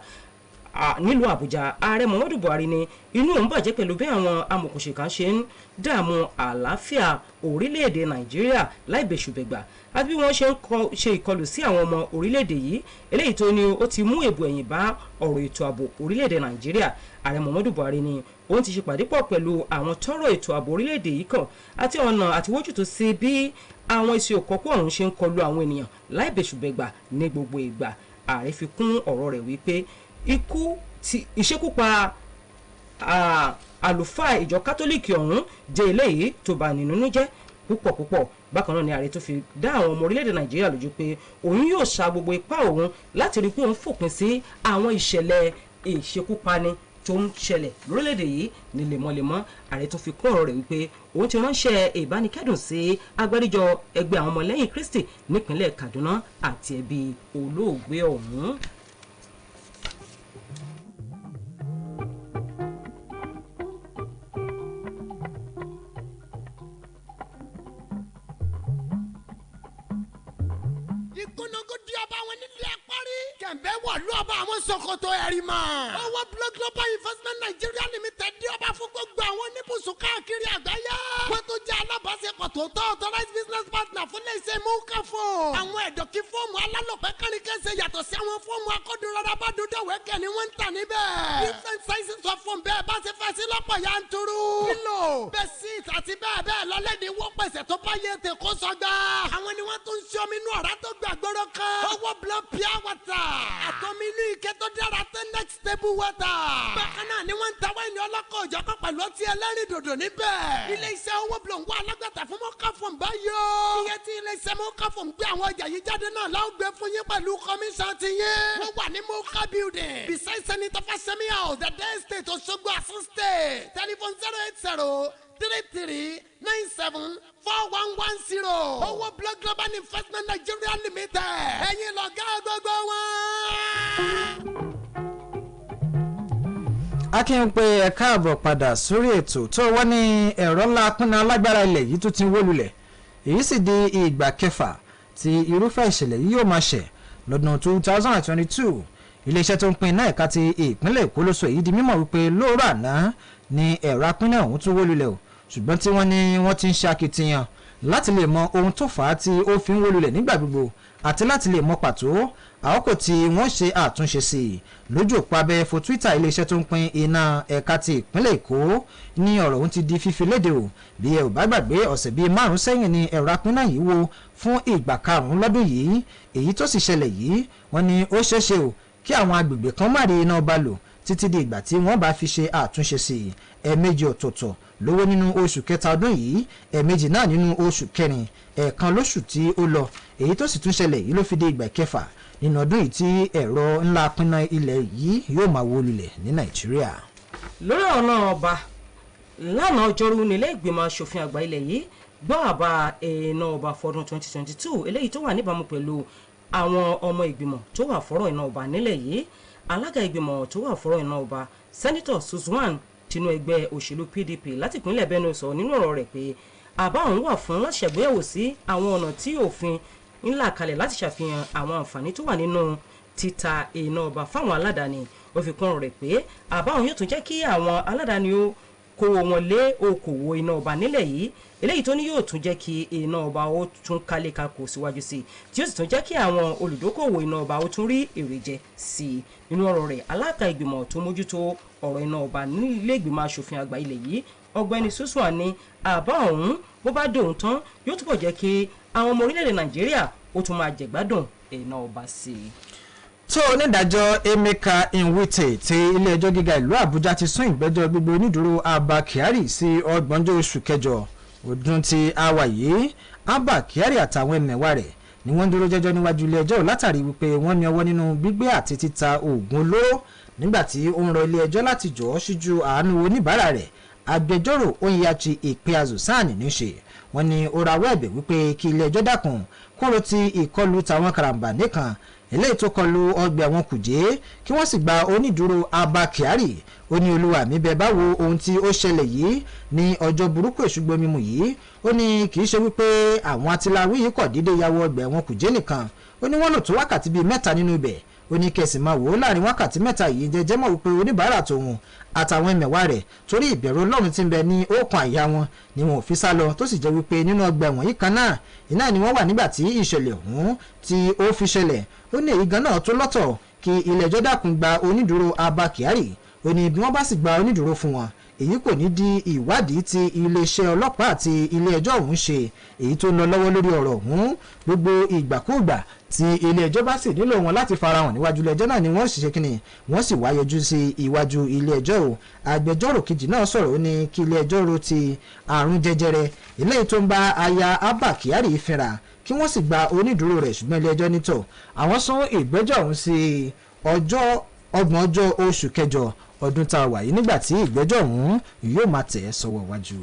B: nílùú Àbújá. Ààrẹ Muhammadu Buhari ní inú òun bàjẹ́ pẹ̀lú bí àwọn amòkùnṣìkà ṣe ń dààmú àlàáfíà orílẹ̀-èdè Nàìjíríà láìbẹ̀ṣùbẹ̀gbà àti bí wọ́n ṣe ń ṣe ìkọlù sí àwọn ọmọ orílẹ̀-èdè yìí eléyìí tó ní ó ti mú èbù ẹ̀yìn bá ọ̀rọ̀ ètò ààbò orílẹ̀-èdè Nàìjíríà. Ààrẹ Muhammadu Buhari ní òun ti ṣe pàdé pọ̀ pẹ̀lú àwọn tọ́rọ̀ ètò ààbò orílẹ̀-èdè yìí kan àti ọ̀nà àti wójútó sí bí àwọn iṣẹ́ òkọ́kọ́ ọ̀hún ṣe ń kọlu àwọn ènìyàn láìbẹ̀ṣùbẹ̀gbà ní gbogbo ìgbà. Ààrẹ fi kún ọ̀rọ̀ rẹ̀ wípé ìṣekúpa àlùfáà ìjọ kátólíìkì ọ̀hún jẹ́ eléyìí tó bà nínú jẹ́ púpọ̀. Bákan náà ni ààrẹ tó fi dá àwọn ọmọ orílẹ̀-èdè Nàìjíríà lójú pé òun yóò sa gbogbo ipá òun láti rí pé òun fòpin sí àwọn ìṣẹ̀lẹ̀ ìṣekúpani tó ń ṣẹlẹ̀ lórílẹ̀-èdè yìí ní lemọ́lemọ́. Ààrẹ tó fi kún ọ̀rọ̀ rẹ̀ wípé òun ti ránṣẹ́ ìbánikẹ́dùn sí agbáríjọ ẹgbẹ́ àwọn ọmọlẹ́yìn Kristi nípínlẹ̀ Kaduna àti ẹbí olóògbé ọ̀hún.
F: ìgbónagódì ọba àwọn nílé apárí. kẹ̀mbẹ́ wọ̀lú ọba àwọn Sokoto ẹ̀rí mọ́. owó Global Investment Nigeria Limited dí ọba fún gbogbo àwọn oníbùsùn káàkiri àgbáyé. wọ́n tó jẹ́ alábàáṣepọ̀ tó tọ́ authorized business partner fún iléeṣẹ́ mọ́kàfọ́. àwọn ẹ̀dọ̀kí fọ́ọ̀mù alálòpẹ́ kárìkẹ́sẹ̀ yàtọ̀ sí àwọn fọ́ọ̀mù akọ́dúnrọ́dá bá dúdọ̀wẹ́kẹ̀ ni wọ́n ń tà níbẹ̀. different sizes of form bẹ́ẹ̀ bá ṣe fẹ́ sí lọ́pọ̀ yanturu. kílò bẹ́sìt àti bẹ́ẹ̀ bẹ́ẹ̀ lọ́lẹ́dẹ̀ wọ́ pẹ̀sẹ̀ tó bá yẹ tẹ kó sọgbà. àwọn ni wọ́n tún ṣe omi inú ọ̀rá tó gbàgbọ́rọ̀ kan. owó blow pure water. àtọ́mi inú ike tó dára tó next table water. bákan náà ni wọ́n ń ta wáìnì ọlọ́kọ̀ òjò kan pẹ̀lú ọtí ẹlẹ́rìí dòdò níbẹ̀. ilé iṣẹ́ owó blow ń wá alágbàtà fún mọ́kàfọ̀n báyọ̀. iye tí ilé iṣẹ́ mọ́kàfọ̀n gbé àwọn ọjà yìí jáde náà láwọn gbé fún yín pẹ̀lú commission ti yín. wọ́n wà ní moka building beside senator fasemi house the day state Òṣogbo Asun state telephone 08033974110. owó block Global Investment Nigeria Limited. ẹ̀yin lọ̀gá gbogbo wọn.
Y: Akin pé ẹ káàbọ̀ padà sórí ètò tó wọ́n ní ẹ̀rọ ńlá pínlẹ̀ alágbára ilẹ̀ yìí tó ti ń wó lulẹ̀. èyí sì di ìgbà kẹfà tí irúfẹ́ ìṣẹ̀lẹ̀ yìí yóò máa ṣẹ̀ lọ́dún 2022. iléeṣẹ́ tó ń pín iná ẹ̀ka ti ìpínlẹ̀ Èkó ló sọ èyí di mímọ̀ wípé lóòrọ̀ àná ni ẹ̀rọ apínlẹ̀ ọ̀hún tún wó lulẹ̀ o ṣùgbọ́n tí wọ́n ní wọ́n ti ń ṣe akitiyan láti lè mọ ohun tó fà á tí ó fi ń wó lulẹ̀ nígbà gbogbo
G: àti láti lè mọ pàtó àkókò tí wọ́n ṣe àtúnṣe sí i. Lójú òpó abẹ́yẹfò Twitter iléeṣẹ́ tó ń pín iná ẹ̀ka ti ìpínlẹ̀ Èkó ní ọ̀rọ̀ ohun ti di fífi léde o. Bí ẹ ò bá gbàgbé ọ̀sẹ̀ bíi 5 sẹ́yìn ni ẹ̀rọ apínná yìí wo fún ìgbà 5 lọ́dún yìí. Èyí tó sì ṣẹlẹ̀ yìí wọ́n ní ó ṣeéṣe o kí àwọn agbègbè kan má rí iná ọba lò títí di ìgbà tí wọ́n bá fi ṣe àtúnṣe sí i. Ẹ̀ẹ̀mejì ọ̀tọ̀ọ̀tọ̀ lówó nínú oṣù kẹta ọdún yìí, ẹ̀ẹ̀mejì náà nínú oṣù kẹrin, ẹ̀ẹ̀kan lóṣù tí ó lọ. Èyí tó sì tún ṣẹlẹ̀ yìí ló fi dé ìgbà kẹfà nínú ọdún yìí tí ẹ̀rọ ńlá pinna ilẹ̀ yìí yóò máa wó lulẹ̀ ní Nàìjíríà.
B: Lórí ọ̀nà ọba lánàá ọjọ́rú nílé ìgbìmọ̀ asòfin àgbà ilẹ̀ yìí gbọ́ àbá iná ọba fọdún 2022 eléyìí tó wà níbàámu pẹ̀lú àwọn ọmọ ìgbìmọ̀ tó wà fọ́rọ̀ iná ọba nílẹ̀ yìí. Alága ìgbìmọ̀ tó wà fọ́rọ̀ iná ọba Sẹ́nitọ̀ Suzwan tinú ẹgbẹ́ òṣèlú PDP láti ìpínlẹ̀ Benue sọ nínú ọ̀rọ̀ rẹ̀ pé àbá òun wà fún láti ṣàgbéyẹ̀wò sí àwọn ọ̀nà tí òfin ńlá kalẹ̀ láti ṣàfihàn àwọn àǹfààní tó wà nínú títa iná ọba fáwọn aládàáni. Ó fi kún rẹ̀ pé àbá òun yóò tún jẹ́ kí àwọn aládàáni ó kó wọn lé okòwò iná ọba nílẹ̀ yìí, eléyìí tó ní yóò tún jẹ́ kí iná ọba ó tún kálé kakò síwájú sí i, tí ó sì tún jẹ́ kí àwọn olùdókòwò iná ọba ó tún rí èrè jẹ sí i. Nínú ọ̀rọ̀ rẹ̀ alága ìgbìmọ̀ tó mójútó ọ̀rọ̀ iná ọba ní ilé ìgbìmọ̀ asòfin àgbà ilẹ̀ yìí ọ̀gbẹ́ni Suswan ní àbá ọ̀hún bó bá dòun tán yóò túbọ̀ jẹ́ kí àwọn ọmọ orílẹ̀-èdè Nàìjíríà ó tún máa jẹ̀gbádùn iná ọba sí i.
G: Tó onídàájọ́ Emeka Nwite ti ilé-ẹjọ́ gíga ìlú Àbújá ti sún ìgbẹ́jọ́ gbogbo onídùúró Abba Kyari sí 30 oṣù kẹjọ ọdún tí a wà yìí. Abba Kyari àtàwọn ẹ̀mẹ̀wà rẹ̀ ni wọ́n dúró jẹ́jọ́ níwájú ilé-ẹjọ́ látàrí wípé wọ́n ní ọwọ́ nínú gbígbé àti títa oògùn olóró nígbà tí ó ń rọ ilé-ẹjọ́ láti jọ̀ọ́ síjú àánú oníbàárà rẹ̀. Agbẹjọ́rò Onyechi Ikpeazu Sani ní ṣe wọ́n ní ó rawọ́ ẹ̀bẹ̀ wípé kí ilé-ẹjọ́ dákun kóró ti ìkọlù tàwọn karambà nìkan eléyìí tó kọlu ọgbà àwọn Kùjé kí wọ́n sì gba onídùúró Abba Kyari. Ó ní olúwa mi bẹ́ẹ̀ bá wo ohun tí ó ṣẹlẹ̀ yìí ní ọjọ́ burúkú èṣùgbọ́n mímu yìí. Ó ní kì í ṣe wípé àwọn atiláwí yìí kọ̀ dídé ya wọ ọgbà àwọn Kùjé nìkan. Ó ní wọ́n lò tó wákàtí bíi 3 nínú ibẹ̀. Ó ní kẹsì máa wò ó láàrin wákàtí 3 yìí jẹjẹ́ mọ̀ wípé oníbàárà tòun àtàwọn ẹ̀mẹ̀wà rẹ̀ torí ìbẹ̀rù Ọlọ́run tí ń bẹ ní ọkàn àyà wọn ni wọn ò fi sá lọ, tó sì jẹ́ wípé nínú ọgbà ẹ̀wọ̀n yìí kan náà iná ni wọ́n wà nígbà tí ìṣẹ̀lẹ̀ ọ̀hún tí ó fi ṣẹlẹ̀. Ó ní èyí gan náà tó lọ́tọ̀ kí ilé-ẹjọ́ dákun gba onídùúró Abba Kyari. Ó ní bí wọ́n bá sì gba onídùúró fún wọn èyí kò ní di ìwádìí tí iléeṣẹ́ ọlọ́pàá àti ilé-ẹjọ́ ọ̀hún ṣe èyí tó ń lọ lọ́wọ́ lórí ọ̀rọ̀ ọ̀hún. Gbogbo ìgbàkúùgbà tí ilé-ẹjọ́ bá sì nílò wọn láti farahàn níwájú ilé-ẹjọ́ náà ni wọ́n sì ṣe kíni wọ́n sì wá yọjú sí iwájú ilé-ẹjọ́ o. Agbẹjọ́rò kejì náà sọ̀rọ̀ ó ní kí ilé-ẹjọ́ ro ti àrùn jẹjẹrẹ eléyìí tó ń bá aya Abba Kyari fínra kí wọ́n sì gba onídùúró rẹ̀, ṣùgbọ́n ilé-ẹjọ́ nítọ̀ àwọn sún ìgbẹ́jọ́ ọ̀hún sí 30 oṣù kẹjọ ọdún tá a wà yìí nígbà tí ìgbẹ́jọ́ ọ̀hún yóò máa tẹ̀ sọ́wọ́ wájú.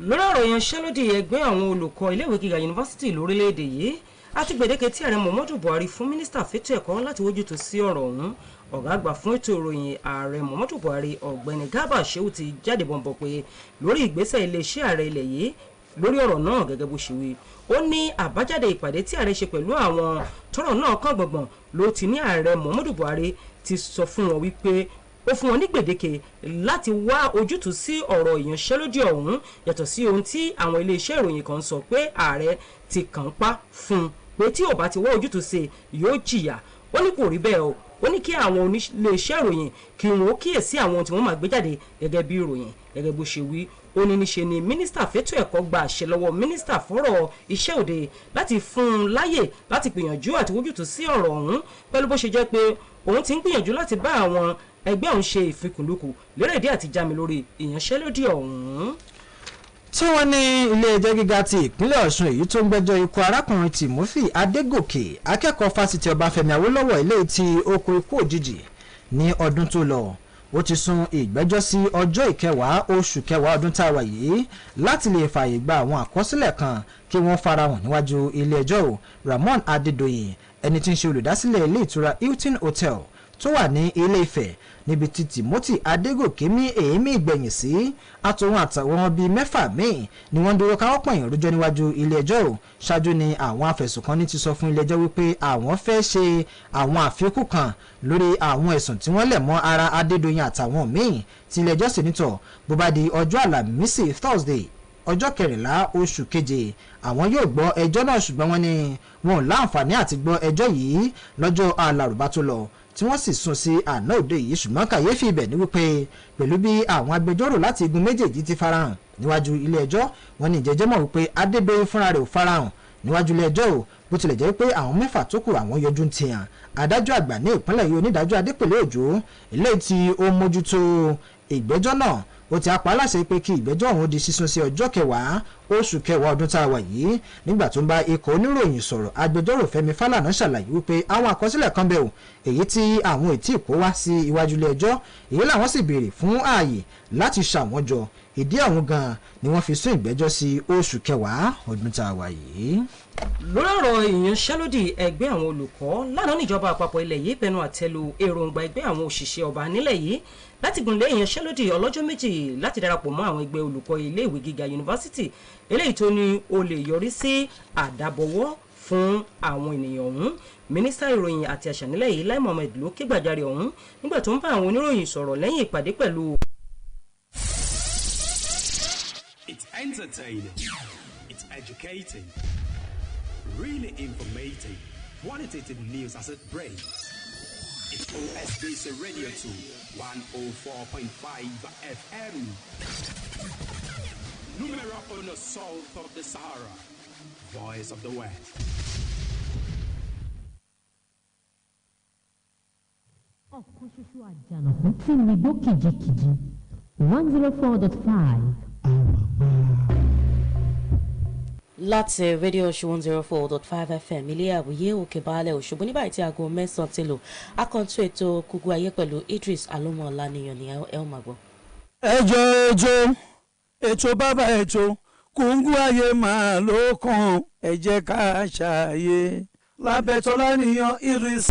B: Lórí ọ̀rọ̀ ìyanṣẹ́lódì ẹgbẹ́ àwọn olùkọ́ iléèwé gíga yunifásitì lórílẹ̀‐èdè yìí àti gbèdéke tí ààrẹ Muhammadu Buhari fún mínísítà fétò ẹ̀kọ́ láti wójútó sí ọ̀rọ̀ ọ̀hún. Ọ̀gá àgbà fún ètò ìròyìn ààrẹ Muhammadu Buhari ọ̀gbẹ́ni Garba Shehu ti jáde bọ̀m̀bọ̀ pé lórí ìgbésẹ̀ iléeṣẹ́ ààrẹ ilẹ̀ yìí lórí ọ̀rọ̀ náà gẹ́gẹ́ bó ṣe wí. Ó ní àbájáde ìpàdé tí ààrẹ ṣe pẹ̀lú àwọn tọ́rọ̀ náà kàn gbọ̀ngbọ̀n ló ti ní ààrẹ Muhammadu Buhari ti sọ fún wọn wípé ó fún wọn ní gbèdéke láti wá ojútùú sí ọ̀rọ̀ ìyanṣẹ́lódì ọ̀hún yàtọ̀ sí ohun tí àwọn iléeṣẹ́ ìròyìn kan sọ pé ààrẹ ti kàn pa fún un pé tí ò bá ti wá ojútùú sí yóò jìyà. Ó ní kò rí bẹ́ẹ̀ o. Ó ní kí àwọn oníléeṣẹ́ ìròyìn kí wọn ó kíyèsí àwọn ohun tí wọ́n máa gbé jáde gẹ́gẹ́ bí ìròyìn gẹ́gẹ́ bó ṣe wí. Ó ní níṣe ni mínísítà fétò ẹ̀kọ́ gba àṣẹ lọ́wọ́ mínísítà fọ́rọ̀ iṣẹ́ òde láti fún un láyè láti gbìyànjú àti wójútùú sí ọ̀rọ̀ ọ̀hún pẹ̀lú bó ṣe jẹ́ pé òun ti ń gbìyànjú láti bá àwọn ẹgbẹ́ òun ṣe ìfikùnlukù lérèdí àti jámi lórí ìyanṣẹ́lódì ọ̀hún.
G: Tí wọ́n ní ilé-ẹjọ́ gíga ti ìpínlẹ̀ Ọ̀ṣun èyí tó ń gbẹ́jọ́ ikú arákùnrin Timothy Adégòkè akẹ́kọ̀ọ́ fásitì Ọbáfẹ́mi Awólọ́wọ̀ eléyìí tí ó kú ikú òjijì ní ọdún tó lọ. Ó ti sún ìgbẹ́jọ́ sí ọjọ́ 10 oṣù kẹwàá ọdún tá a wà yìí láti lè fààyè gba àwọn àkọsílẹ̀ kan kí wọ́n farahàn níwájú ilé-ẹjọ́ o. Ramon Adédoyin ẹni tí ń ṣe olùdásílẹ̀ ilé ìtura Hilton Hotel tó wà ní Ilé Ifẹ̀ níbi tí Timothy Adégòkè mí èémí ìgbẹ̀yìn sí àtòwọn àtàwọn bíi 6 míì ni wọ́n dúró káwọ́ pọ̀yìn rújọ́ níwájú ilé-ẹjọ́ o. Ṣáájú ni àwọn afẹ̀sùnkanní ti sọ fún ilé-ẹjọ́ wípé àwọn fẹ́ ṣe àwọn àfikún kan lórí àwọn ẹ̀sùn tí wọ́n lẹ̀ mọ́ ara Adédoyin àtàwọn míì tí ilé-ẹjọ́ sì nítọ̀ bó bá di ọjọ́ Àlàmísì Thursday ọjọ́ 14 oṣù keje àwọn yóò gbọ́ ẹjọ́ náà ṣùgbọ́n wọ́n ní wọn ò láǹfààní àti gbọ́ ẹjọ́ yìí lọ́jọ́ alárùbá tó lọ tí wọ́n sì sún sí àná òde yìí ṣùgbọ́n kàyéfì ibẹ̀ ni wípé pẹ̀lú bí àwọn agbẹjọ́rò láti igun méjèèjì ti farahàn níwájú ilé ẹjọ́ wọ́n ní ìjẹ́jẹ́ mọ̀ wípé Adédoyin fúnra rẹ̀ ò farahàn níwájú ilé ẹjọ́ o bó tilẹ̀ jẹ́ pé àwọn 6 tó kù àwọn yọjú ń tiyàn adájọ́ àgbà ní ìpínlẹ̀ yìí onídàájọ́ Adépèlé Òjó eléyìí tí ó mójútó ìgbẹ́jọ́ náà ó ti apá aláṣẹ pé kí ìgbẹ́jọ́ ọ̀hún di sísún sí ọjọ́ 10 oṣù kẹwàá ọdún tá a wà yìí nígbà tó ń bá ikọ̀ oníròyìn sọ̀rọ̀ agbẹjọ́rò Fẹ́mi Fálànà ṣàlàyé wípé àwọn àkọsílẹ̀ kan bẹ̀ ò èyí tí àwọn ò tí ì kó wá sí iwájú ilé ẹjọ́ èyí làwọn sì béèrè fún ààyè láti ṣàwọn jọ ìdí ọ̀hún gan ni wọ́n fi sún ìgbẹ́jọ́ sí oṣù kẹwàá ọdún tá a wà yìí.
B: lórí ọ̀rọ̀ ìyanṣẹ́lódì ẹgbẹ́ àwọn olùkọ́ lánàá níjọba àpapọ̀ ilẹ̀ yìí bẹnu àtẹ́lu èròǹgbà ẹgbẹ́ àwọn òṣìṣẹ́ ọba nílẹ̀ yìí láti gùnlé ìyanṣẹ́lódì ọlọ́jọ́ méjì láti darapọ̀ mọ́ àwọn ẹgbẹ́ olùkọ́ iléèwé gíga yunifásitì eléyìí tó ní ó lè yọrí sí àdàbọ̀wọ́ fún àwọn ènìyàn ọ̀hún. mínísítà ìròyìn àti àṣà nílẹ̀ yìí Lai Mohammed ló ké gbàjarè ọ̀hún nígbà tó ń bá àwọn oníròyìn sọ̀rọ̀ lẹ́yìn ìpàdé pẹ̀lú.
I: It's entertaining, it's educating, really informative, qualitative news as it breaks. It's OSBC Radio 2, 104.5 FM. Numero uno south of the Sahara, voice of the West.
J: ọ̀kan ṣoṣo àjànàkú tí ń gbó kìjikìji 104.5.
K: láti rédíò ṣe 104.5 FM ilé àwòyé òkè baálẹ̀ òṣogbo nígbà tí aago 9 ti lò akọ́ntún ètò kúkú ayé pẹ̀lú Idris Alómọ̀ọ́lá nìyàn ní ẹ̀ máa gbọ́.
M: ẹjọ́ ètò bàbá ètò kúngú ayé máa ló kàn ẹ jẹ́ ká ṣàyè lábẹ́ tọ́lá nìyàn Idris